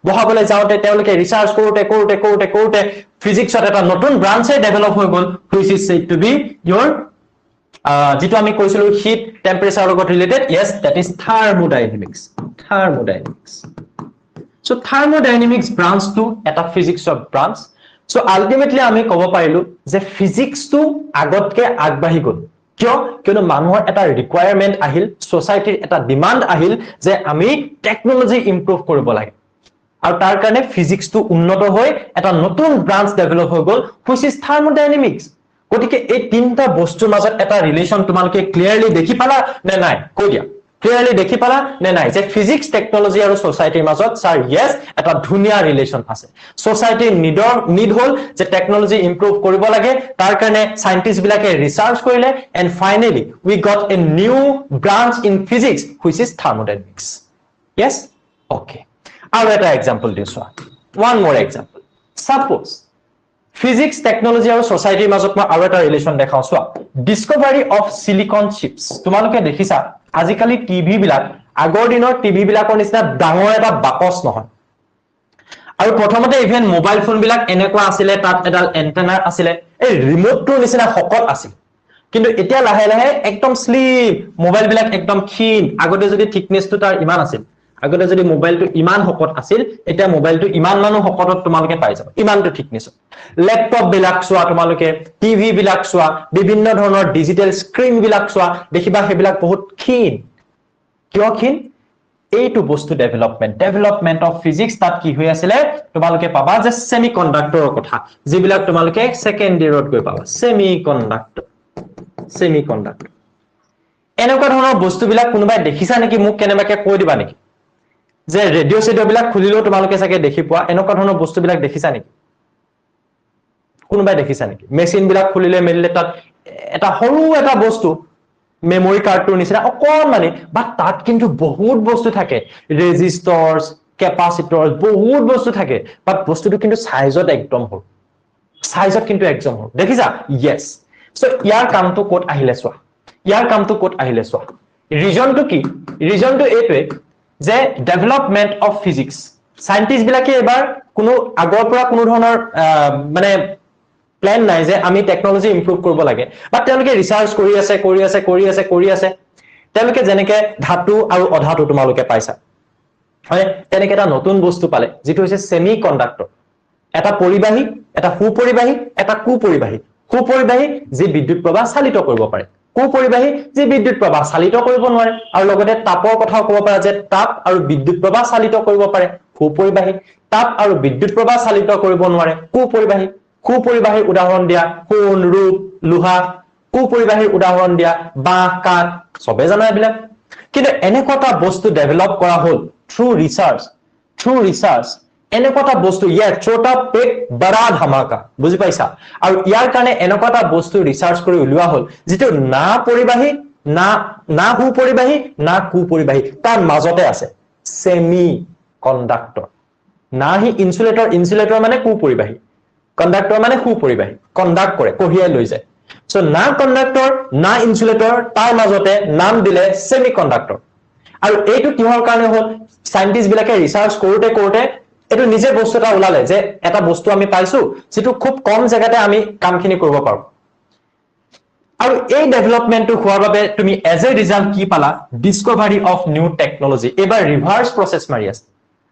বহাবলৈ যাওতে তেওঁলোকে ৰিসাৰ্চ কৰোতে ফিজিক্সত এটা নতুন ব্ৰাঞ্চে ডেভেলপ হৈ গল which is said to be your যেটো আমি কৈছিলো হিট টেম্পারেচার লগত related yes that is thermodynamics so thermodynamics branch to এটা physics of branch so ultimately আমি কব পাৰিলো যে physics to আগতকে আগবাঢ়ি গল কিয়নো মানুহৰ এটা ৰিকোয়াৰমেন্ট আহিল সোসাইটিৰ এটা ডিমান্ড আহিল যে আমি টেকনলজি ইমপ্ৰুভ কৰিব লাগে আৰু তাৰ কাৰণে ফিজিক্স টো উন্নত হৈ এটা নতুন ব্ৰাঞ্চ ডেভেলপ হৈ গল which is thermodynamics গতিকে এই তিনটা বস্তুৰ মাজত এটা ৰিলেশন তোমালোকে ক্লিয়াৰলি দেখি পালা নে নাই কৈ দিয়া ক্লিয়াৰলি দেখি পালা নে নাই যে ফিজিক্স টেকনলজি আৰু সোসাইটিৰ মাজত স্যাৰ ইয়েস এটা ধুনিয়া ৰিলেশন আছে সোসাইটিৰ নিড হল যে টেকনলজি ইমপ্ৰুভ কৰিব লাগে তাৰ কাৰণে সায়েন্টিস্ট বিলাকে ৰিসাৰ্চ কৰিলে and finally we got a new branch in physics which is thermodynamics yes okay আৰু এটা एग्जांपल দিছো one more example suppose Physics, technology আৰু society মাজত মই আৰু এটা ৰিলেশন দেখাও সোৱা ডিসকভাৰী অফ সিলিকন চিপস তোমালোকে দেখিছা আজিকালি টিভি বিলাক আগৰ দিনৰ টিভি বিলাকৰ নিচিনা ডাঙৰ এটা বাকচ নহয় আৰু প্ৰথমতে ইভেন মোবাইল ফোন বিলাক এনেকুৱা আছিলে তাত এডাল এন্টেনা আছিলে এই ৰিমোটটোৰ নিচিনা শকত আছিল কিন্তু এতিয়া লাহে লাহে একদম স্লিম মোবাইল বিলাক একদম ক্ষীণ আগতে যদি থিকনেসটো তাৰ ইমান আছিল আগতে যদি মোবাইলটো ইমান শকত আছিল এতিয়া মোবাইলটো ইমান মানুহ শকতত তোমালোকে পাই যাব ইমানটো থিকনেসত ল্যাপটপ বিলাক চোৱা তোমালোকে টিভি বিলাক চোৱা বিভিন্ন ধৰণৰ ডিজিটেল স্ক্ৰিন বিলাক চোৱা দেখিবা হেবিলাক বহুত ক্ষীণ কিয় ক্ষীণ এইটো বস্তু ডেভেলপমেন্ট অফ ফিজিক্স তাত কি হৈ আছিল তোমালোকে পাবা যে সেমিকন্ডাক্টৰৰ কথা যিবিলাক তোমালোকে সেকেন্ড ইয়াৰত গৈ পাবা সেমিকন্ডাক্টৰ এনেকুৱা ধৰণৰ বস্তুবিলাক কোনোবাই দেখিছা নেকি মোক কেনেবাকে কৈ দিবা নেকি যে ৰেডিঅ' সেডিঅ' বিলাক খুলিলেও তোমালোকে চাগে দেখি পোৱা এনেকুৱা ধৰণৰ বস্তুবিলাক দেখিছা নেকি কোনোবাই দেখিছা নেকি মেচিন বিলাক খুলিলে মেলিলে তাত এটা সৰু এটা বস্তু মেমৰি কাৰ্ডটোৰ নিচিনা অকণমানি বা তাত কিন্তু বহুত বস্তু থাকে ৰেজিষ্টৰ্ছ কেপাচিটৰ্ছ বহুত বস্তু থাকে বাট বস্তুটো কিন্তু সাইজত একদম সৰু সাইজত কিন্তু একদম সৰু দেখিছা ইয়েস সো ইয়াৰ কামটো কোট আহিলে চোৱা ৰিজনটো কি ৰিজনটো এইটোৱে যে ডেভেলপমেন্ট অফ ফিজিক্স সায়েন্টিস্ট বিলাকে এবাৰ কোনো আগৰ পৰা কোনো ধৰণৰ মানে প্ল্যান নাই যে আমি টেকনলজি ইমপ্ৰুভ কৰিব লাগে বাট তেওঁলোকে ৰিসাৰ্চ কৰি আছে তেওঁলোকে যেনেকে ধাতু আৰু অধাতু তোমালোকে পাইছা হয় তেনেকে এটা নতুন বস্তু পালে যেটো হৈছে সেমিকন্ডাক্টৰ এটা পৰিবাহী এটা সুপৰিবাহী এটা কুপৰিবাহী সুপৰিবাহী যি বিদ্যুৎ প্ৰবাহ চালিত কৰিব পাৰে কুপৰিবাহী যি বিদ্যুৎ প্ৰবাহ চালিত কৰিব নোৱাৰে আৰু লগতে তাপৰ কথাও ক'ব পাৰা যে তাপ আৰু বিদ্যুৎ প্ৰবাহ চালিত কৰিব পাৰে সুপৰিবাহী তাপ আৰু বিদ্যুৎ প্ৰবাহ চালিত কৰিব নোৱাৰে কুপৰিবাহীৰ উদাহৰণ দিয়া সোণ ৰূপ লোহা কুপৰিবাহীৰ উদাহৰণ দিয়া বাঁহ কাঠ সবে জানা এইবিলাক কিন্তু এনেকুৱা বস্তু ডেভেলপ কৰা হল থ্ৰু ৰিসাৰ্চ এনেকুৱা বস্তু ইয়াৰ ছোটা পেক বড়া ধামাকা বুজি পাইছা আৰু ইয়াৰ কাৰণে এনেকুৱা বস্তু ৰিসাৰ্চ কৰি উলিওৱা হল যেটো না পৰিবাহী না সুপৰিবাহী না কুপৰিবাহী তাৰ মাজতে আছে সেমি কন্ডাক্টৰ না হি ইনসুলেটৰ মানে কুপৰিবাহী কন্ডাক্টৰ মানে সুপৰিবাহী কন্ডাক্ট কৰে কঢ়িয়াই লৈ যায় সো না কন্ডাক্টৰ না ইনসুলেটৰ তাৰ মাজতে নাম দিলে সেমিকন্ডাক্টৰ আৰু এইটো কিহৰ কাৰণে হল সায়েন্টিস্ট বিলাকে ৰিসাৰ্চ কৰোতে এটো নিজে বস্তু এটা ওলালে যে এটা বস্তু আমি পাইছো যেটো খুব কম জায়গাতে আমি কামখিনি কৰিব পাৰো আৰু এই ডেভেলপমেন্টটো হোৱাৰ বাবে তুমি এজ এ ৰিজাল্ট কি পালা ডিসকভাৰী অফ নিউ টেকনলজি এবাৰ ৰিভাৰ্স প্ৰসেস মাৰি আছে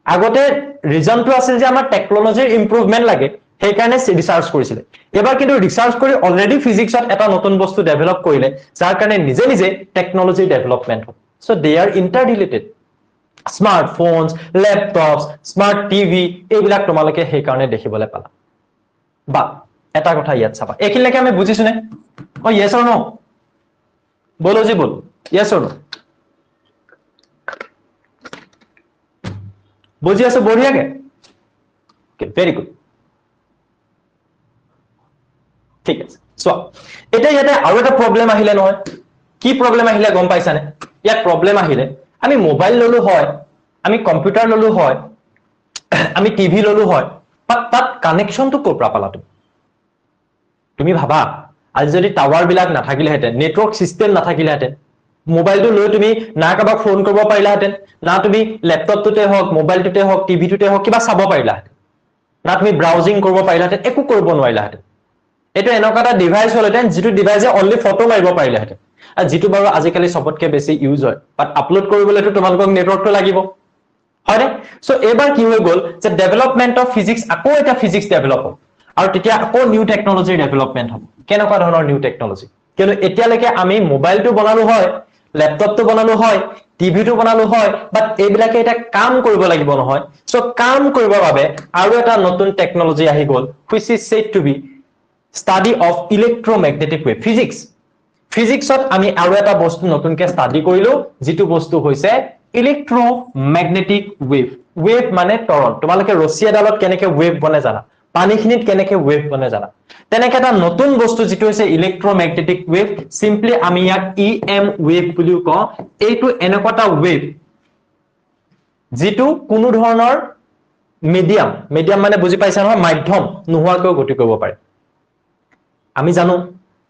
আগতে ৰিজনটো আছিল যে আমাৰ টেকনলজিৰ ইমপ্ৰুভমেন্ট লাগে সেই কাৰণে ৰিসাৰ্চ কৰিছিল এবাৰ কিন্তু ৰিসাৰ্চ কৰি অলৰেডি ফিজিক্সত এটা নতুন বস্তু ডেভেলপ কৰিলে যাৰ কাৰণে নিজে টেকনলজি ডেভেলপমেন্ট হয় so they are interrelated smartphones laptops smart TV এইবিলাক তোমালোকে সেই কাৰণে দেখিবলৈ পালা বা এটা কথা ইয়াত চাবা এখিলৈকে আমি বুজিছো নে ও yes or no বলো G ball yes or no বুজি আছো বঢ়িয়াকে ভেরি গুড ঠিক আছে সো এটা ইয়াতে আৰু এটা প্ৰবলেম আহিলে নহয় কি প্ৰবলেম আহিলে গম পাইছানে ইয়াত প্ৰবলেম আহিলে আমি মোবাইল ললো হয় আমি কম্পিউটাৰ ললো হয় আমি টিভি ললো হয় তাত কানেকশনটো ক'ৰ পৰা পালা তুমি ভাবা আজি যদি টাৱাৰ বিলাক নাথাকিলেহেঁতেন নেটৱৰ্ক সিস্টেম নাথাকিলেহেঁতেন মোবাইলটো লৈ তুমি না কাবাক ফোন কৰিব পাৰিলাহেঁতেন না তুমি ল্যাপটপটোতে হওক মোবাইলটোতে হওক টিভিটোতে হওক কিবা চাব পাৰিলাহেঁতেন না তুমি ব্ৰাউজিং কৰিব পাৰিলাহেঁতেন একো কৰিব নোৱাৰিলাহেঁতেন এটো এনেকুৱা এটা ডিভাইস হলহেঁতেন যেটো ডিভাইসে অনলি ফটো মাৰিব পাৰিলাহেঁতেন আৰু যেটো বাৰু আজিকালি সবতকে বেছি ইউজ হয় বাট আপলোড কৰিবলৈতো তোমালোকক নেটৱৰ্কটো লাগিব হয়নে সো এবাৰ কি হৈ গল যে ডেভেলপমেন্ট অফ ফিজিক্স আকৌ এটা ফিজিক্স ডেভেলপ হ'ল আৰু তেতিয়া আকৌ নিউ টেকনলজিৰ ডেভেলপমেন্ট হ'ব কেনেকুৱা ধৰণৰ নিউ টেকনলজি কিন্তু এতিয়ালৈকে আমি মোবাইলটো বনালো হয় ল্যাপটপটো বনালো হয় টিভিটো বনালো হয় বাট এইবিলাকে এটা কাম কৰিব লাগিব নহয় সো কাম কৰিবৰ বাবে আৰু এটা নতুন টেকনলজি আহি গল which is said to be study of electromagnetic wave ফিজিক্সত আমি আৰু এটা বস্তু নতুনকে স্টাডি কৰিলো যেটো বস্তু হৈছে ইলেক্ট্ৰমেগনেটিক ওয়েভ মানে তৰণ তোমালোকে ৰছী এডালত কেনেকে ওয়েভ বনে জানা পানীখিনিত কেনেকে ওয়েভ বনে জানা তেনেকে এটা নতুন বস্তু যেটো হৈছে ইলেক্ট্ৰমেগনেটিক ওয়েভ সিম্পলি আমি ইয়াক ইএম ওয়েভ বুলি কওঁ এইটো এনেকুৱা ওয়েভ যেটো কোনো ধৰণৰ মিডিয়াম মানে বুজি পাইছা নহয় মাধ্যম নোহোৱাকৈ গতি কৰিব পাৰে আমি জানো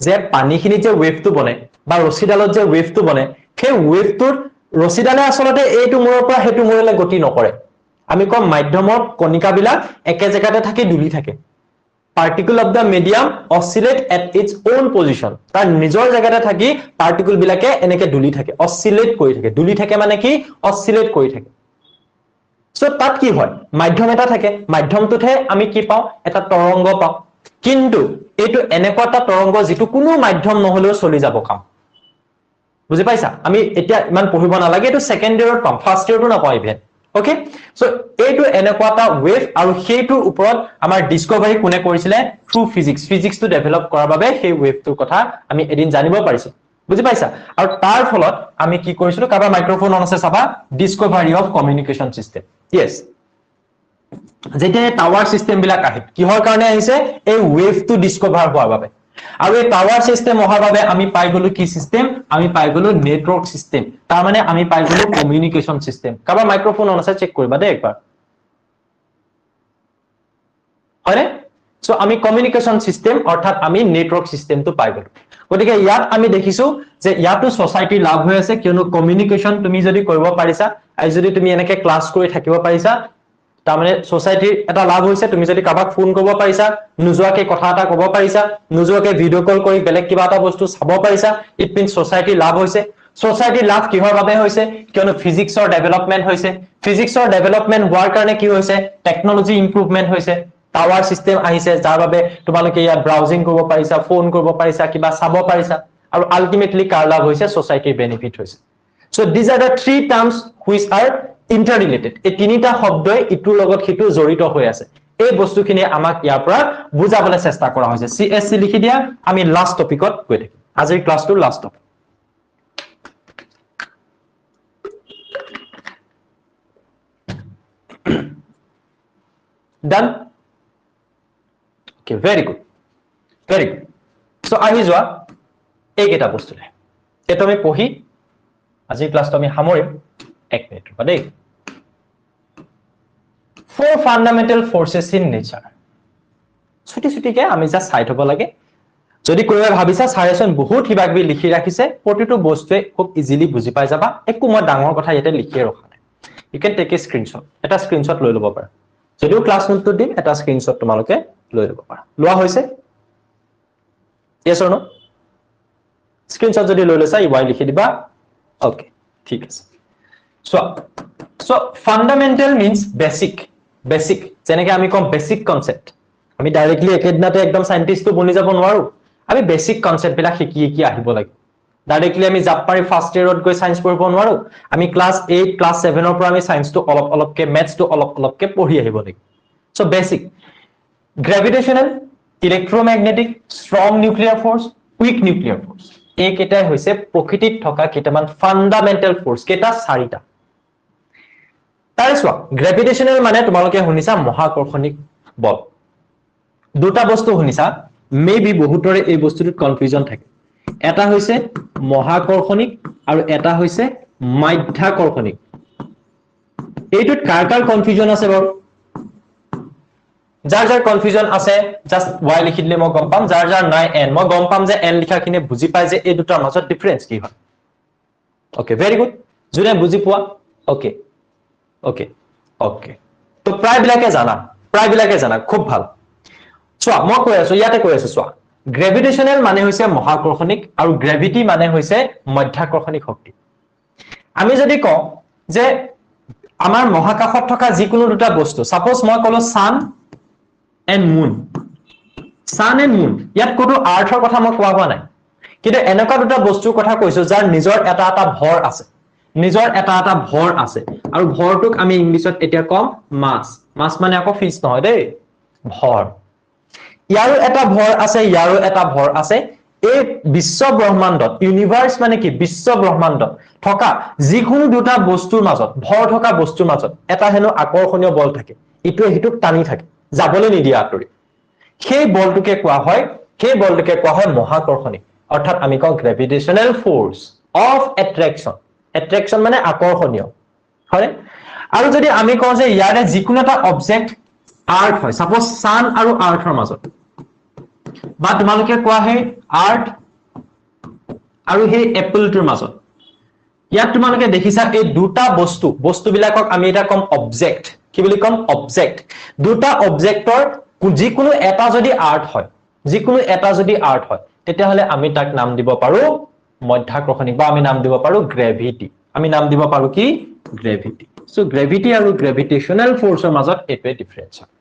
যে পানীখিনিত যে ওয়েভটো বনে বা ৰছীডালত যে ওয়েভটো বনে সেই ওয়েভটোৰ ৰছীডালে আসলতে এইটো মূৰৰ পৰা হেতু মূৰলৈ গতি নকৰে আমি কম মাধ্যমৰ কণিকাবিলাক একে জেগাতে থাকি দুলি থাকে particle of the medium oscillate at its own position তাৰ নিজৰ জেগাতে থাকি particle বিলাকে এনেকে দুলি থাকে oscillate কৰি থাকে দুলি থাকে মানে কি oscillate কৰি থাকে সো তাত কি হয় মাধ্যম এটা থাকে মাধ্যমটোতে আমি কি পাও এটা তৰংগ পাও কিন্তু এটো এনেকুৱা এটা তৰংগ যেটো কোনো মাধ্যম নহলেও চলি যাব কাম বুজি পাইছা আমি এতিয়া ইমান পঢ়িব নালাগে এটো সেকেন্ড ইয়াৰত পাম ফাৰ্স্ট ইয়াৰটো নাপাও ইভেন ওকে সো এইটো এনেকুৱা এটা ওয়েভ আৰু সেইটোৰ ওপৰত আমাৰ ডিসকভাৰী কোনে কৰিছিলে থ্ৰু ফিজিক্সটো ডেভেলপ কৰাৰ বাবে সেই ওয়েভটোৰ কথা আমি এদিন জানিব পাৰিছো বুজি পাইছা আৰু তাৰ ফলত আমি কি কৰিছিলো কাবা মাইক্ৰোফোন অন আছে চাবা ডিসকভাৰী অফ কমিউনিকেশন সিস্টেম yes যেতিয়া টাৱাৰ সিস্টেম বিলাক আহে কিহৰ কাৰণে আহিছে এই ওয়েভটো ডিসকভাৰ হোৱাৰ বাবে আৰু এই টাৱাৰ সিস্টেম অহাৰ বাবে আমি পাই গলো কি সিস্টেম আমি পাই গলো নেটৱৰ্ক সিস্টেম তাৰ মানে আমি পাই গলো communication system Kaaba microphone on আছে চেক কৰিবা দে একবাৰ হয়নে সো আমি কমিউনিকেশন সিস্টেম অৰ্থাৎ আমি নেটৱৰ্ক সিস্টেমটো পাই গলো গতিকে ইয়াত আমি দেখিছো যে ইয়াতো সোসাইটি লাভ হৈ আছে কিয়নো কমিউনিকেশন তুমি যদি কৰিব পাৰিছা আৰু যদি তুমি এনেকে ক্লাস কৰি থাকিব পাৰিছা তাৰ মানে সোসাইটিৰ এটা লাভ হৈছে তুমি যদি কাবাক ফোন কৰিব পাৰিছা নুজুৱাকে কথা এটা ক'ব পাৰিছা নুজুৱাকে ভিডিও কল কৰি বেলেগ কিবা এটা বস্তু চাব পাৰিছা ইট মিন্স সোসাইটি লাভ হৈছে সোসাইটি লাভ কিহৰ বাবে হৈছে কিয়নো ফিজিক্সৰ ডেভেলপমেন্ট হৈছে ফিজিক্সৰ ডেভেলপমেন্ট হোৱাৰ কাৰণে কি হৈছে টেকনলজি ইমপ্ৰুভমেন্ট হৈছে টাৱাৰ সিস্টেম আহিছে যাৰ বাবে তোমালোকে ইয়াত ব্ৰাউজিং কৰিব পাৰিছা ফোন কৰিব পাৰিছা কিবা চাব পাৰিছা আৰু আলটিমেটলি কাৰ লাভ হৈছে সোসাইটিৰ বেনিফিট হৈছে so this are the three terms which are interrelated এই তিনিটা শব্দই ইটোৰ লগত হিটো জড়িত হৈ আছে এই বস্তুখিনি আমাক ইয়াৰ পৰা বুজাবলৈ চেষ্টা কৰা হৈছে সিএসসি লিখি দিয়া আমি লাস্ট টপিকত গৈ থাকিম আজিৰ ক্লাছটো লাস্ট টপিক ডান okay very good so আহি যোৱা এইকেইটা বস্তুলে এটা আমি পঢ়ি আজিৰ ক্লাছটো আমি সামৰিম এক মিনিট ৰবা দেই four fundamental forces in nature ছুটি আমি যা চাই থব লাগে যদি কোনোবাই ভাবিছা সাৰেচন বহুত হিবাগবি লিখি ৰাখিছে প্ৰতিটো বস্তুৱে খুব ইজিলি বুজি পাই যাবা একো মই ডাঙৰ কথা ইয়াতে লিখি ৰখা নাই you can take a screenshot এটা স্ক্ৰিনশ্বট লৈ ল'ব পাৰা যদিও ক্লাছ নোটটো দিম এটা স্ক্ৰিনশ্বট তোমালোকে লৈ ল'ব পাৰা লোৱা হৈছে yes or no স্ক্ৰিনশ্বট যদি লৈ লৈছা ইৱাই লিখি দিবা ওকে ঠিক আছে so fundamental means basic যেনেকৈ আমি কম বেসিক কনসেপ্ট আমি ডাইৰেক্টলি একেদিনতে একদম সায়েন্টিস্টটো বনি যাব নোৱাৰো আমি বেসিক কনসেপ্ট বিলাক শিকি আহিব লাগে ডাইৰেক্টলি আমি জাপাৰি ফাৰ্স্ট ইয়াৰত গৈ সায়েন্স পঢ়িব নোৱাৰো আমি ক্লাস 8 ক্লাস 7 ৰ পৰা আমি সায়েন্সটো অলপকে ম্যাথছটো অলপকে পঢ়ি আহিব লাগে so basic gravitational electromagnetic strong nuclear force weak nuclear force এই কেইটাই হৈছে প্ৰকৃতিত থকা কেইটামান ফান্ডামেন্টাল ফোৰ্স কেইটা চাৰিটা তাইছোৱা গ্ৰেভিটেশনাল মানে তোমালোকে শুনিছা মহাকৰ্ষণিক বল দুটা বস্তু শুনিছা মেবি বহুতৰে এই বস্তুটোত কনফিউজন থাকে এটা হৈছে মহাকৰ্ষণিক আৰু এটা হৈছে মাধ্যাকৰ্ষণিক এইটোত কাৰ কনফিউজন আছে বাৰু যাৰ কনফিউজন আছে জাস্ট ওয়াই লিখি দিলে মই গম পাম যাৰ নাই এন মই গম পাম যে এন লিখাখিনি বুজি পাই যে এই দুটাৰ মাজত ডিফাৰেন্স কি হয় ওকে ভেৰি গুড জুনে বুজি পোৱা ওকে তো প্ৰায় বিলাকে জানা খুব ভাল চোৱা মই কৈ আছো ইয়াতে কৈ আছো চোৱা গ্ৰেভিটেশনাল মানে হৈছে মহাকৰ্ষণিক আৰু গ্ৰেভিটি মানে হৈছে মাধ্যাকৰ্ষণিক শক্তি আমি যদি কওঁ যে আমাৰ মহাকাশত থকা যিকোনো দুটা বস্তু সাপোজ মই কলো সান এণ্ড মুন ইয়াত কোনো আৰ্থৰ কথা মই কোৱা হোৱা নাই কিন্তু এনেকুৱা দুটা বস্তুৰ কথা কৈছো যাৰ নিজৰ এটা ভৰ আছে আৰু ভৰটোক আমি ইংলিছত এতিয়া কম মাছ মানে আকৌ ফিজ নহয় দেই ভৰ ইয়াৰো এটা ভৰ আছে এই বিশ্ব ব্ৰহ্মাণ্ডত ইউনিভাৰ্স মানে কি বিশ্ব ব্ৰহ্মাণ্ডত থকা যিকোনো দুটা বস্তুৰ মাজত ভৰ থকা বস্তুৰ মাজত এটা হেনো আকৰ্ষণীয় বল থাকে ইটোৱে হিটোক টানি থাকে যাবলৈ নিদিয়া আতৰি সেই বলটোকে কোৱা হয় মহাকৰ্ষণিক অৰ্থাৎ আমি কওঁ গ্ৰেভিটেশনাল ফোৰ্স অফ এট্ৰেকশন মানে আকৰ্ষণীয় হয় আৰু যদি আমি কওঁ যে ইয়াৰে যিকোনো এটা অবজেক্ট আৰ্থ হয় সাপোজ সান আৰু আৰ্থৰ মাজত বা তোমালোকে কোৱা হয় আৰ্থ আৰু সেই এপলটোৰ মাজত ইয়াত তোমালোকে দেখিছা এই দুটা বস্তুবিলাকক আমি এটা কম অবজেক্ট কি বুলি কম অবজেক্ট দুটা অবজেক্টৰ যিকোনো এটা যদি আৰ্ট হয় যিকোনো এটা যদি আৰ্ট হয় তেতিয়াহলে আমি তাক নাম দিব পাৰো মধ্যাকৰ্ষণিক বা আমি নাম দিব পাৰো গ্ৰেভিটি আমি নাম দিব পাৰো কি গ্ৰেভিটি সো গ্ৰেভিটি আৰু গ্ৰেভিটেশনাল ফোৰ্সৰ মাজত এটোৱে ডিফাৰেন্স হয়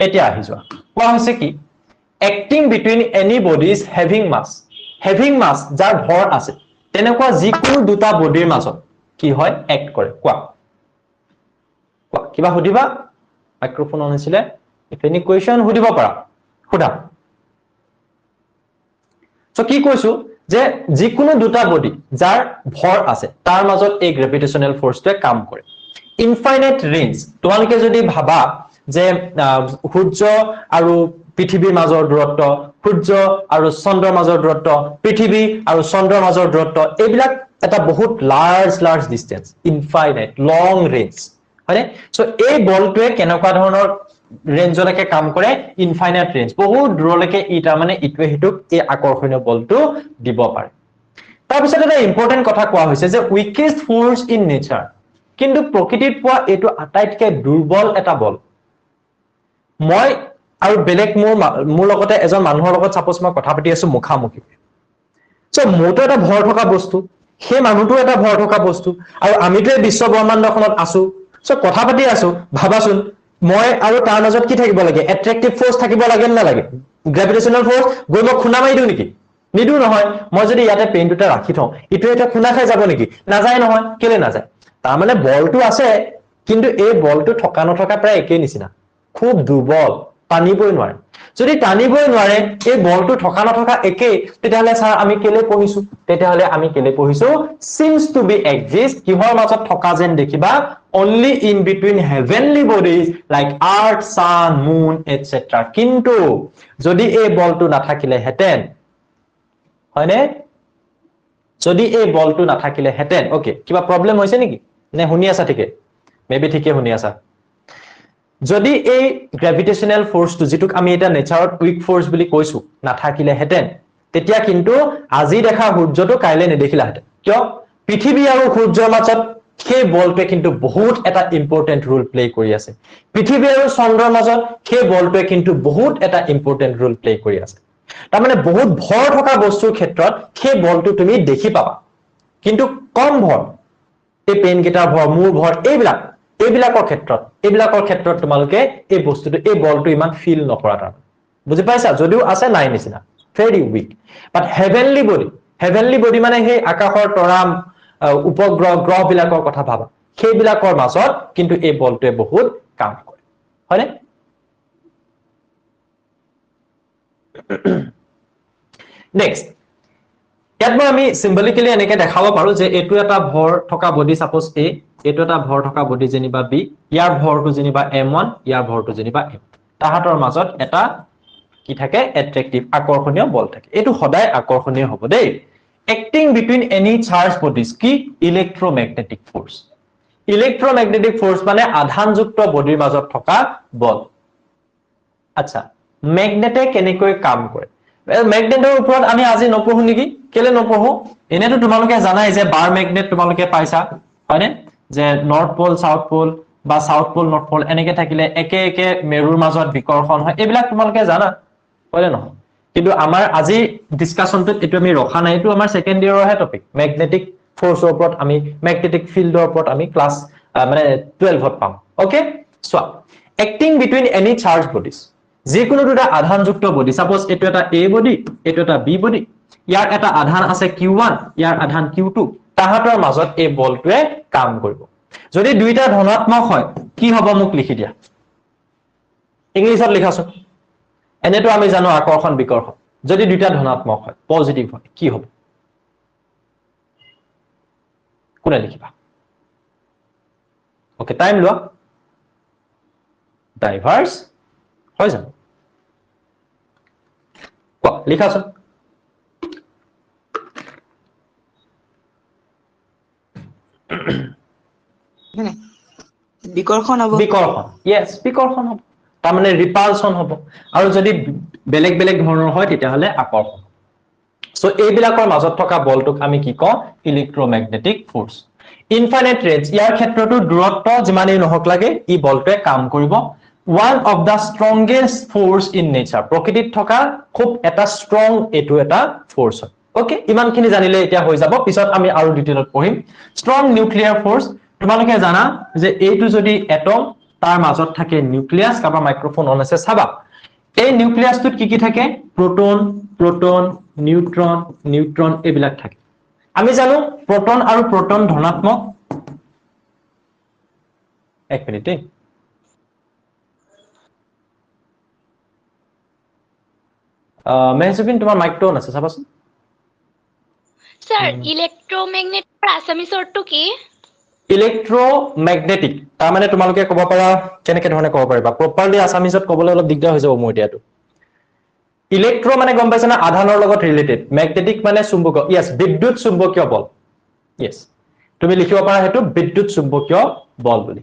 এতিয়া আহি যোৱা কোৱা হৈছে কি acting between any bodies having mass যাৰ ভৰ আছে তেনেকুৱা যিকোনো দুটা বডিৰ মাজত কি হয় এক্ট কৰে কোৱা কিবা সুধিবা মাইক্ৰোফোন অন হৈছিলে if any question সুধিব পাৰা সুধা সো কি কৈছো যে যিকোনো দুটা বডি যাৰ ভৰ আছে তাৰ মাজত এই গ্ৰেভিটেশনাল ফোৰ্সটোৱে কাম কৰে ইনফাইনাইট ৰেঞ্জ তোমালোকে যদি ভাবা যে সূৰ্য আৰু পৃথিৱীৰ মাজৰ দূৰত্ব সূৰ্য আৰু চন্দ্ৰৰ মাজৰ দূৰত্ব পৃথিৱী আৰু চন্দ্ৰৰ মাজৰ দূৰত্ব এইবিলাক এটা বহুত লাৰ্জ ডিসটেন্স ইনফাইনাইট লং ৰেঞ্জ হয়নে সো এই বলটোৱে কেনেকুৱা ধৰণৰ ৰেঞ্জলৈকে কাম কৰে ইনফাইনাইট ৰেঞ্জ বহুত দূৰলৈকে ইটা মানে ইটোৱে হিটুক এই আকৰ্ষণীয় বলটো দিব পাৰে তাৰ পিছত এটা ইম্পৰ্টেন্ট কথা কোৱা হৈছে যে উইকেষ্ট ফোৰ্স ইন নেচাৰ কিন্তু প্ৰকৃতিত পোৱা এইটো আটাইতকৈ দুৰ্বল এটা বল মই আৰু বেলেগ মোৰ লগতে এজন মানুহৰ লগত সাপোজ মই কথা পাতি আছো মুখামুখি সো মোৰটো এটা ভৰ থকা বস্তু সেই মানুহটো এটা ভৰ থকা বস্তু আৰু আমিটো এই বিশ্ব ব্ৰহ্মাণ্ডখনত আছো সো কথা পাতি আছো ভাবাচোন মই আৰু তাৰ মাজত কি থাকিব লাগে এট্ৰেক্টিভ ফোৰ্স থাকিব লাগে না লাগে গ্ৰেভিটেশনাল ফোৰ্স গৈ মই খুনা মাৰি দিও নেকি নিদু নহয় মই যদি ইয়াতে পেন দুটা ৰাখি থওঁ ইটো এটা খুনা খাই যাব নেকি নাযায় নহয় কেলে নাযায় তাৰ মানে বলটো আছে কিন্তু এই বলটো থকা নথকা প্ৰায় একেই নিচিনা খুব দুৰ্বল টানিবই নোৱাৰে যদি টানিবই নোৱাৰে এই বলটো থকা নথকা একেই তেতিয়াহলে স্যাৰ আমি কেলে পঢ়িছো তেতিয়াহলে আমি কেলে পঢ়িছো seems to be exist কিহৰ মাজত থকা যেন দেখিবা only in between heavenly bodies like earth sun moon etc কিন্তু যদি এই বলটো নাথাকিলে হেতেন হয়নে যদি এই বলটো নাথাকিলে হেতেন ওকে কিবা প্ৰবলেম হৈছে নেকি নে শুনি আছা ঠিকে মেবি ঠিকে শুনি আছা যদি এই গ্ৰেভিটেশনাল ফোৰ্সটো যেটুক আমি এটা নেচাৰত উইক ফোৰ্স বুলি কৈছো নাথাকিলে হেতেন তেতিয়া কিন্তু আজি দেখা সূৰ্যটো কাইলে নেদেখিলা হেতেন কিয় পৃথিৱী আৰু সূৰ্যৰ মাজত সেই বলটোৱে কিন্তু বহুত এটা ইম্পৰ্টেন্ট ৰোল প্লে কৰি আছে পৃথিৱী আৰু চন্দ্ৰৰ মাজত সেই বলটোৱে কিন্তু বহুত এটা ইম্পৰ্টেন্ট ৰোল প্লে কৰি আছে তাৰ মানে বহুত ভৰ থকা বস্তুৰ ক্ষেত্ৰত সেই বলটো তুমি দেখি পাবা কিন্তু কম ভৰ এই পেন গিটাৰ ভৰ মূৰ ভৰ এইবিলাকৰ ক্ষেত্ৰত তোমালোকে এই বস্তুটো এই বলটো ইমান ফিল নকৰা তাৰ বুজি পাইছা যদিও আছে নাই নিচিনা ভেৰি উইক বাট হেভেনলি বডি মানে সেই আকাশৰ তৰা উপগ্ৰহ গ্ৰহ বিলাকৰ কথা ভাবা সেইবিলাকৰ মাজত কিন্তু এই বলটোৱে বহুত কাম কৰে হয়নে নেক্সট ইয়াত মই আমি সিম্বলিক্যালি এনেকে দেখাব পাৰো যে এটো এটা ভৰ থকা বডি সাপোজ এ এটো এটা ভৰ থকা বডি যেনিবা বি ইয়াৰ ভৰটো যেনিবা m1 ইয়াৰ ভৰটো যেনিবা m তাহাতৰ মাজত এটা কি থাকে এট্ৰেক্টিভ আকৰ্ষণীয় বল থাকে এটো সদায় আকৰ্ষণীয় হ'ব দেই acting between any charged bodies কি ইলেক্ট্ৰোম্যাগনেটিক ফোৰ্স মানে আধানযুক্ত বডিৰ মাজত থকা বল আচ্ছা ম্যাগনেটে কেনেকৈ কাম কৰে ম্যাগনেটৰ ওপৰত আমি আজি নপঢ়ো নেকি কেলে নপঢ়ো এনেটো তোমালোকে জানাই যে বাৰ ম্যাগনেট তোমালোকে পাইছা হয়নে যে নৰ্থ পোল সাউথ পোল বা সাউথ পোল নৰ্থ পোল এনেকে থাকিলে একে একে মেৰুৰ মাজত বিকৰ্ষণ হয় এইবিলাক তোমালোকে জানা হয়নে নহয় কিন্তু আমাৰ আজি ডিসকাশনটোত এটো আমি ৰখা নাই এটো আমাৰ সেকেন্ড ইয়াৰৰ হে টপিক ম্যাগনেটিক ফোৰ্সৰ ওপৰত আমি ম্যাগনেটিক ফিল্ডৰ ওপৰত আমি ক্লাস মানে 12ত পাম okay so acting between any charged bodies যিকোনো দুটা আধানযুক্ত বডি সাপোজ এটো এটা a বডি এটো এটা b বডি ইয়াৰ এটা আধান আছে q1 ইয়াৰ আধান q2 তাহাতৰ মাজত এই বলটোৱে কাম কৰিব যদি দুইটা ধনাত্মক হয় কি হ'ব মোক লিখি দিয়া ইংলিছত লিখাছো এনেটো আমি জানো আকৰ্ষণ বিকৰ্ষণ যদি দুইটা ধনাত্মক হয় পজিটিভ হয় কি হ'ব কোনে লিখিবা ওকে টাইম লোৱা ডাইভাৰ্স হয় জানো লিখাছো বিকৰ্ষণ হ'ব yes বিকৰ্ষণ হ'ব তাৰ মানে ৰিপালশন হ'ব আৰু যদি বেলেগ ধৰণৰ হয় তেতিয়াহলে আকৰ্ষণ সো এইবিলাকৰ মাজত থকা বলটোক আমি কি কওঁ ইলেক্ট্ৰোম্যাগনেটিক ফোৰ্স ইনফাইনাইট ৰেঞ্জ ইয়াৰ ক্ষেত্ৰতো দূৰত্ব যিমানেই নহওক লাগে ই বলটোৱে কাম কৰিব one of the strongest force in nature প্ৰকৃতিত থকা খুব এটা ষ্ট্ৰং এটো এটা ফোৰ্স হয় ওকে ইমানখিনি জানিলে এতিয়া হৈ যাব পিছত আমি আৰু ডিটেইলত পঢ়িম ষ্ট্ৰং নিউক্লিয়াৰ ফোৰ্স তোমালোকে জানা যে এইটো যদি এটম তাৰ মাজত থাকে নিউক্লিয়াস কাবা মাইক্ৰোফোন অন আছে চাবা এই নিউক্লিয়াসটোত কি থাকে প্ৰোটন প্ৰোটন নিউট্ৰন নিউট্ৰন এইবিলাক থাকে আমি জানো প্ৰোটন আৰু প্ৰোটন ধনাত্মক এক মিনিট মেহজুবিন তোমাৰ মাইকটো অন আছে চাবাচোন স্যাৰ ইলেক্ট্ৰোম্যাগনেটিক আসামিসৰটো কি ইলেক্ট্ৰমেগনেটিক তাৰ মানে তোমালোকে ক'ব পাৰা কেনেকে ধৰণে ক'ব পাৰিবা প্ৰপাৰলি আসামিজত ক'বলৈ অলপ দিগদাৰ হৈ যাব মোৰ এতিয়াটো ইলেক্ট্ৰ মানে গম পাইছা না আধানৰ লগত ৰিলেটেড ম্যাগনেটিক মানে চুম্বকীয় ইয়েস বিদ্যুৎ চুম্বকীয় বল ইয়েস তুমি লিখিব পাৰা হেতু বিদ্যুৎ চুম্বকীয় বল বুলি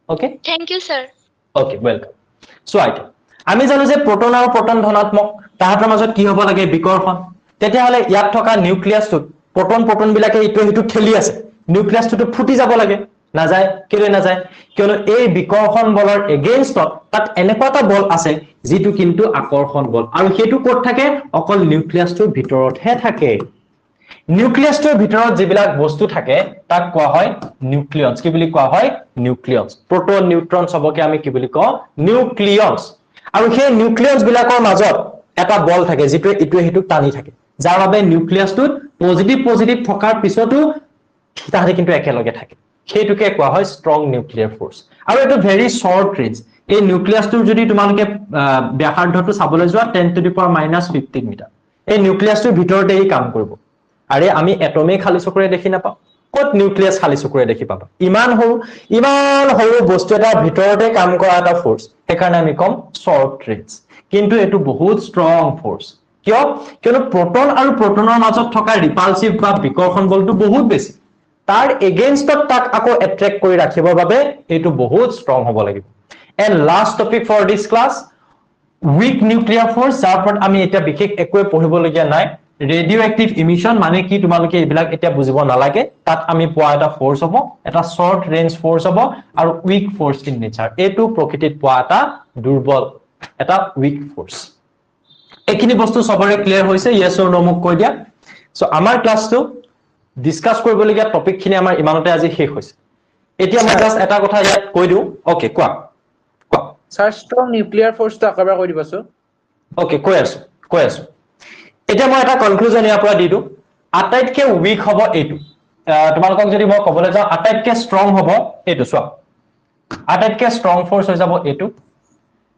okay thank you sir okay welcome so আইট আমি জানো যে প্ৰোটন আৰু প্ৰোটন ধনাত্মক তাহাতৰ মাজত কি হ'ব লাগে বিকৰ্ষণ তেতিয়া হলে ইয়াত থকা নিউক্লিয়াছটো প্ৰোটন প্ৰোটন বিলাকে ইটো হিটো ঠেলি আছে নিউক্লিয়াছটো ফুটি যাব লাগে না যায় কেলে না যায় কিয়নো এই বিকৰ্ষণ বলৰ এগেইনষ্টত তাত এনেকুৱা বল আছে যেটো কিন্তু আকৰ্ষণ বল আৰু হেতু ক'ত থাকে অকল নিউক্লিয়াছটোৰ ভিতৰতহে থাকে নিউক্লিয়াছটোৰ ভিতৰত যিবিলাক বস্তু থাকে তাক কোৱা হয় নিউক্লিয়নছ কি বুলি কোৱা হয় নিউক্লিয়নছ প্ৰোটন নিউট্ৰন সবকে আমি কি বুলি কওঁ নিউক্লিয়নছ আৰু সেই নিউক্লিয়নছ বিলাকৰ মাজত এটা বল থাকে যেটো ইটোৱে হিটুক টানি থাকে যাৰ বাবে নিউক্লিয়াছটোত পজিটিভ থকাৰ পিছতো তাহাতে কিন্তু একেলগে থাকে সেইটোকে কোৱা হয় ষ্ট্ৰং নিউক্লিয়াৰ ফোৰ্স আৰু এটো ভেৰি শৰ্ট ৰেঞ্জ এই নিউক্লিয়াছটোৰ যদি তোমালোকে ব্যাসাৰ্ধটো চাবলৈ যোৱা 10 to the power -15 মিটাৰ এই নিউক্লিয়াছটোৰ ভিতৰতে এই কাম কৰিব আৰে আমি এটমে খালি চকুৰে দেখি নাপাওঁ কত নিউক্লিয়াছ খালি চকুৰে দেখি পাবা ইমান সৰু বস্তু এটা ভিতৰতে কাম কৰা এটা ফোৰ্স সেইকাৰণে আমি কম শৰ্ট ৰেঞ্জ কিন্তু এটো বহুত ষ্ট্ৰং ফোৰ্স কিয়নো প্ৰোটন আৰু প্ৰোটনৰ মাজত থকা ৰিপালসিভ বা বিকৰ্ষণ বলটো বহুত বেছি তাৰ এগেইনষ্টত তাক আকৌ এট্ৰেক্ট কৰি ৰাখিবৰ বাবে এটো বহুত ষ্ট্ৰং হ'ব লাগিব and last topic for this class week nuclear force যাৰ ওপৰত আমি এটা বিশেষ একোৱে পঢ়িবলগীয়া নাই ৰেডিও এক্টিভ ইমিশন মানে কি তোমালোকে এইবিলাক এতিয়া বুজিব নালাগে তাত আমি পোৱা এটা ফোৰ্স হ'ব এটা শৰ্ট ৰেঞ্জ ফোৰ্স হ'ব আৰু উইক ফোৰ্স ইন নেচাৰ এটো প্ৰকৃতিত পোৱা এটা দুৰ্বল এটা উইক ফোৰ্স এখিনি বস্তু সবৰে ক্লিয়াৰ হৈছে ইয়েস অৰ নো মোক কৈ দিয়া সো আমাৰ ক্লাসটো ডিসকাস কৰিবলগীয়া টপিক খিনি আমাৰ ইমানতে আজি শেষ হৈছে এতিয়া মই জাস্ট এটা কথা ইয়াত কৈ দিও ওকে কোৱা স্যাৰ স্ট্ৰং নিউক্লিয়াৰ ফোৰ্সটো আকবাৰ কৈ দিবছো ওকে কৈ আছো এতিয়া মই এটা কনক্লুজন ইয়াৰ পৰা দিদু আটাইতকে উইক হ'ব এটো তোমালোকক যদি মই ক'বলৈ যাওঁ আটাইতকে ষ্ট্ৰং হ'ব এটো চোৱা আটাইতকে ষ্ট্ৰং ফোৰ্স হৈ যাব এটো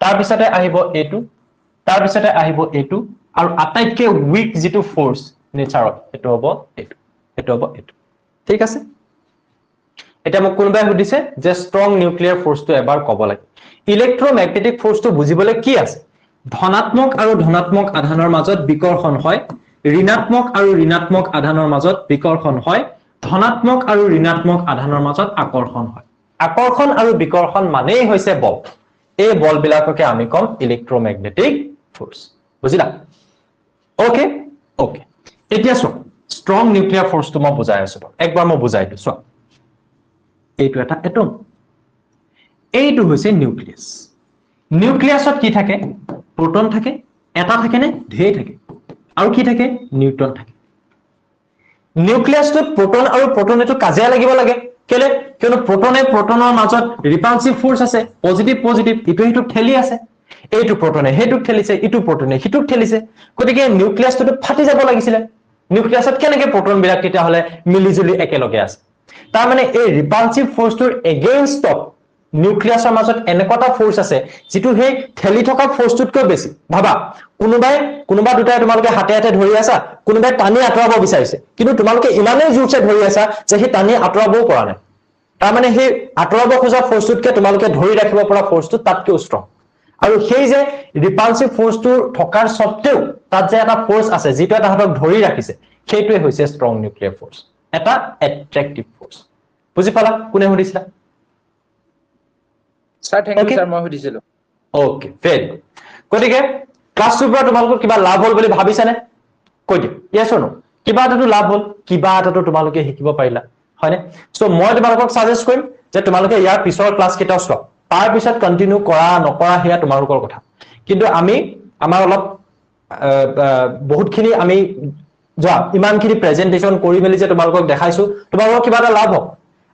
তাৰ পিছতে আহিব এটো তাৰ পিছতে আহিব এটো আৰু আটাইতকে উইক যেটো ফোৰ্স নেচাৰত এটো হ'ব এটো ঠিক আছে এটা মোক কোনবাই সুধিছে যে ষ্ট্ৰং নিউক্লিয়াৰ ফোৰ্সটো এবাৰ ক'ব লাগে ইলেক্ট্ৰমেগনেটিক ফোৰ্সটো বুজিবলৈ কি আছে ধনাত্মক আৰু ধনাত্মক আধানৰ মাজত বিকৰ্ষণ হয় ঋণাত্মক আৰু ঋণাত্মক আধানৰ মাজত বিকৰ্ষণ হয় ধনাত্মক আৰু ঋণাত্মক আধানৰ মাজত আকৰ্ষণ হয় আকৰ্ষণ আৰু বিকৰ্ষণ মানেই হৈছে বল এই বল বিলাককে আমি কম ইলেক্ট্ৰমেগনেটিক ফোৰ্স বুজিলা ওকে এতিয়া চোৱা ষ্ট্ৰং নিউক্লিয়াৰ ফোৰ্সটো মই বুজাই আছো একবাৰ মই বুজাই দিছো চোৱা এইটো এটা এটম এইটো হৈছে নিউক্লিয়াছ নিউক্লিয়াছত কি থাকে প্ৰোটন থাকে এটা থাকে নে ঢেৰ থাকে আৰু কি থাকে নিউট্ৰন থাকে নিউক্লিয়াছটোত প্ৰোটন আৰু প্ৰোটন এটো কাজিয়া লাগিব লাগে কেলে কিয়নো প্ৰোটনে প্ৰোটনৰ মাজত ৰিপালসিভ ফোৰ্স আছে পজিটিভ ইটো হিটুক ঠেলি আছে এইটো প্ৰোটনে হেতুক ঠেলিছে ইটো প্ৰোটনে হিটুক ঠেলিছে গতিকে নিউক্লিয়াছটো ফাটি যাব লাগিছিল নিউক্লিয়াছত কেনেকে প্ৰোটন বিলাক তেতিয়া হলে মিলিজুলি একেলগে আছে তাৰ মানে এই ৰিপালসিভ ফোৰ্সটোৰ এগেইনষ্টত নিউক্লিয়াছৰ মাজত এনেকুৱা ফোৰ্স আছে যেটো হে ঠেলি থকা ফোৰ্সটোতকৈ বেছি ভাবা কোনোবা দুটাই তোমালোকে হাতে ধৰি আছা কোনোবাই টানি আঁতৰাব বিচাৰিছে কিন্তু তোমালোকে ইমানেই জোৰছে ধৰি আছা যে হে টানি আঁতৰাবও পৰা নাই তাৰ মানে হে আঁতৰাব খোজা ফোৰ্সটোতকৈ তোমালোকে ধৰি ৰাখিব পৰা ফোৰ্সটো তাতকৈ ষ্ট্ৰং আৰু সেই যে ৰিপালসিভ ফোৰ্সটো থকাৰ সত্ত্বেও তাত যে এটা ফোৰ্স আছে যেটো তাহাতক ধৰি ৰাখিছে সেইটোৱে হৈছে ষ্ট্ৰং নিউক্লিয়াৰ ফোৰ্স এটা এট্ৰেক্টিভ ফোৰ্স বুজি পালা কোনে সুধিছিলা স্যাৰ থ্যাংক ইউ স্যাৰ মই সুধিছিলো ওকে ভেৰি গুড গতিকে ক্লাসটোৰ পৰা তোমালোকৰ কিবা লাভ হ'ল বুলি ভাবিছানে কৈ দিও ইয়েস অৰ নো কিবা এটাটো লাভ হ'ল কিবা এটাটো তোমালোকে শিকিব পাৰিলা হয়নে সো মই তোমালোকক সাজেষ্ট কৰিম যে তোমালোকে ইয়াৰ পিছৰ ক্লাছ কেইটা চোৱা তাৰ পিছত কন্টিনিউ কৰা নকৰা হেয়া তোমালোকৰ কথা কিন্তু আমি আমাৰ অলপ বহুতখিনি আমি যোৱা ইমানখিনি প্ৰেজেন্টেশন কৰি মেলি যে তোমালোকক দেখাইছো তোমালোকৰ কিবা এটা লাভ হ'ব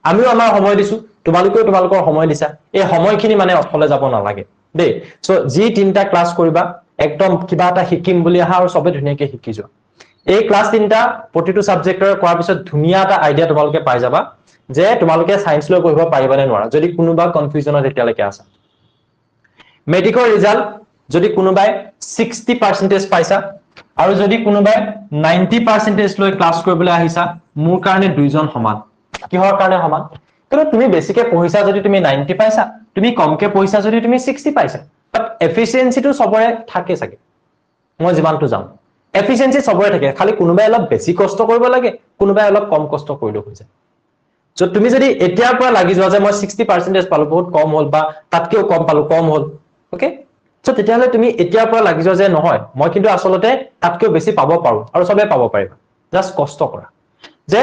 আমিও আমাৰ সময় দিছো তোমালোকেও তোমালোকৰ সময় দিছা এই সময়খিনি মানে অথলে যাব নালাগে দেই সো যি তিনটা ক্লাছ কৰিবা একদম কিবা এটা শিকিম বুলি আহা আৰু সবে ধুনীয়াকৈ শিকি যোৱা এই ক্লাছ তিনটা প্ৰতিটো সাবজেক্টৰ কৰাৰ পিছত ধুনীয়া এটা আইডিয়া তোমালোকে পাই যাবা যে তোমালোকে সায়েন্স লৈ পঢ়িব পাৰিবা নে নোৱাৰা যদি কোনোবা কনফিউজনত এতিয়ালৈকে আছে মেডিকেল ৰিজাল্ট যদি কোনোবাই 60% পাইছা আৰু যদি কোনোবাই 90% লৈ ক্লাছ কৰিবলৈ আহিছা মোৰ কাৰণে দুইজন সমান কিহৰ কাৰণে সমান কিন্তু তুমি বেছিকে পঢ়িছা যদি তুমি 90 পাইছা তুমি কমকে পঢ়িছা যদি তুমি 60 পাইছা বাট এফিচিয়েন্সিটো সবৰে থাকে চাগে মই যিমানটো জানো এফিচিয়েন্সি সবৰে থাকে খালি কোনোবাই অলপ বেছি কষ্ট কৰিব লাগে কোনোবাই অলপ কম কষ্ট কৰিলেও হৈ যায় সো তুমি যদি এতিয়াৰ পৰা লাগি যোৱা যে মই 60% পালো বহুত কম হ'ল বা তাতকেও কম পালো কম হ'ল ওকে সো তেতিয়াহলে তুমি এতিয়াৰ পৰা লাগি যোৱা যে নহয় মই কিন্তু আসলতে তাতকেও বেছি পাব পাৰো আৰু সবে পাব পাৰিবা জাস্ট কষ্ট কৰা যে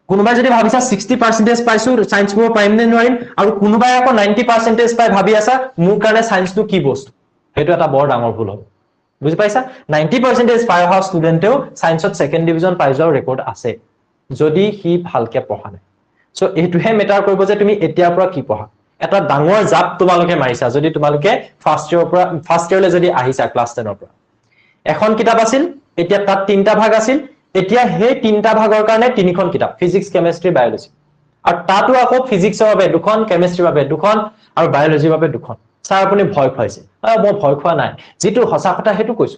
কোনোবাই যদি ভাবিছা 60% পাইছো সায়েন্স পঢ়িব পাৰিম নে নোৱাৰিম আৰু কোনোবাই আকৌ 90% পাই ভাবি আছা মোৰ কাৰণে সায়েন্সটো কি বস্তু সেইটো এটা বৰ ডাঙৰ ভুল হ'ব বুজি পাইছা 90% পাই অহা ষ্টুডেন্টেও সায়েন্সত সেকেন্ড ডিভিজন পাই যোৱাৰ ৰেকৰ্ড আছে যদি হি ভালকে পঢ়া নাই সো এইটোহে মেটাৰ কৰিব যে তুমি এতিয়াৰ পৰা কি পঢ়া এটা ডাঙৰ জাপ তোমালোকে মাৰিছা যদি তোমালোকে ফাৰ্স্ট ইয়াৰলৈ যদি আহিছা ক্লাছ 10 ৰ পৰা এখন কিতাপ আছিল এতিয়া তাত তিনটা ভাগ আছিল এতিয়া সেই তিনটা ভাগৰ কাৰণে তিনিখন কিতাপ ফিজিক্স কেমিষ্ট্ৰি বায়োলজি আৰু তাতো আকৌ ফিজিক্সৰ বাবে দুখন কেমিষ্ট্ৰিৰ বাবে দুখন আৰু বায়োলজিৰ বাবে দুখন স্যাৰ আপুনি ভয় খুৱাইছে মই ভয় খোৱা নাই যেটো হসা কথা হেতু কৈছো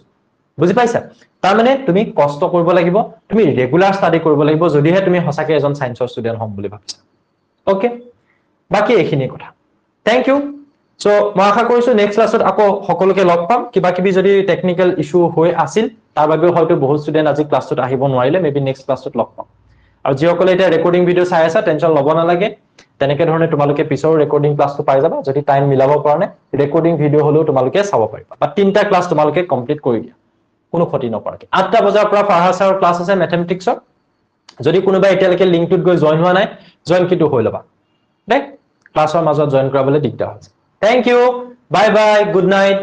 বুজি পাইছা তাৰ মানে তুমি কষ্ট কৰিব লাগিব তুমি ৰেগুলাৰ ষ্টাডি কৰিব লাগিব যদিহে তুমি হসাকে এজন সায়েন্সৰ ষ্টুডেন্ট হ'ম বুলি ভাবিছা ওকে বাকি এইখিনি কথা থ্যাংক ইউ সো মই আশা কৰিছো নেক্সট ক্লাছত আকৌ সকলোকে লগ পাম কিবা কিবি যদি টেকনিক্যাল ইস্যু হৈ আছিল তাৰ বাবে হয়তো বহুত ষ্টুডেন্ট আজি ক্লাছত আহিব নোৱাৰিলে মেবি নেক্সট ক্লাছত লগ পাম আৰু যিসকলে এটা ৰেকৰ্ডিং ভিডিও চাই আছা টেনচন ল'ব নালাগে তেনেকে ধৰণে তোমালোকে পিছৰ ৰেকৰ্ডিং ক্লাছটো পাই যাবা যদি টাইম মিলাব পৰা নাই ৰেকৰ্ডিং ভিডিও হলেও তোমালোকে চাব পাৰিবা বা তিনটা ক্লাছ তোমালোকে কমপ্লিট কৰি দিয়া কোনো ক্ষতি নকৰাকে 8টা বজাৰ পৰা ফাৰহাদ ছাৰৰ ক্লাছ আছে ম্যাথমেটিক্সৰ যদি কোনোবা এতিয়ালৈকে লিংকটোত গৈ জয়েন হোৱা নাই জয়েন কিন্তু হৈ ল'বা দেই ক্লাছৰ মাজত জয়েন কৰাবলৈ দিগদাৰ হৈছে thank you bye bye good night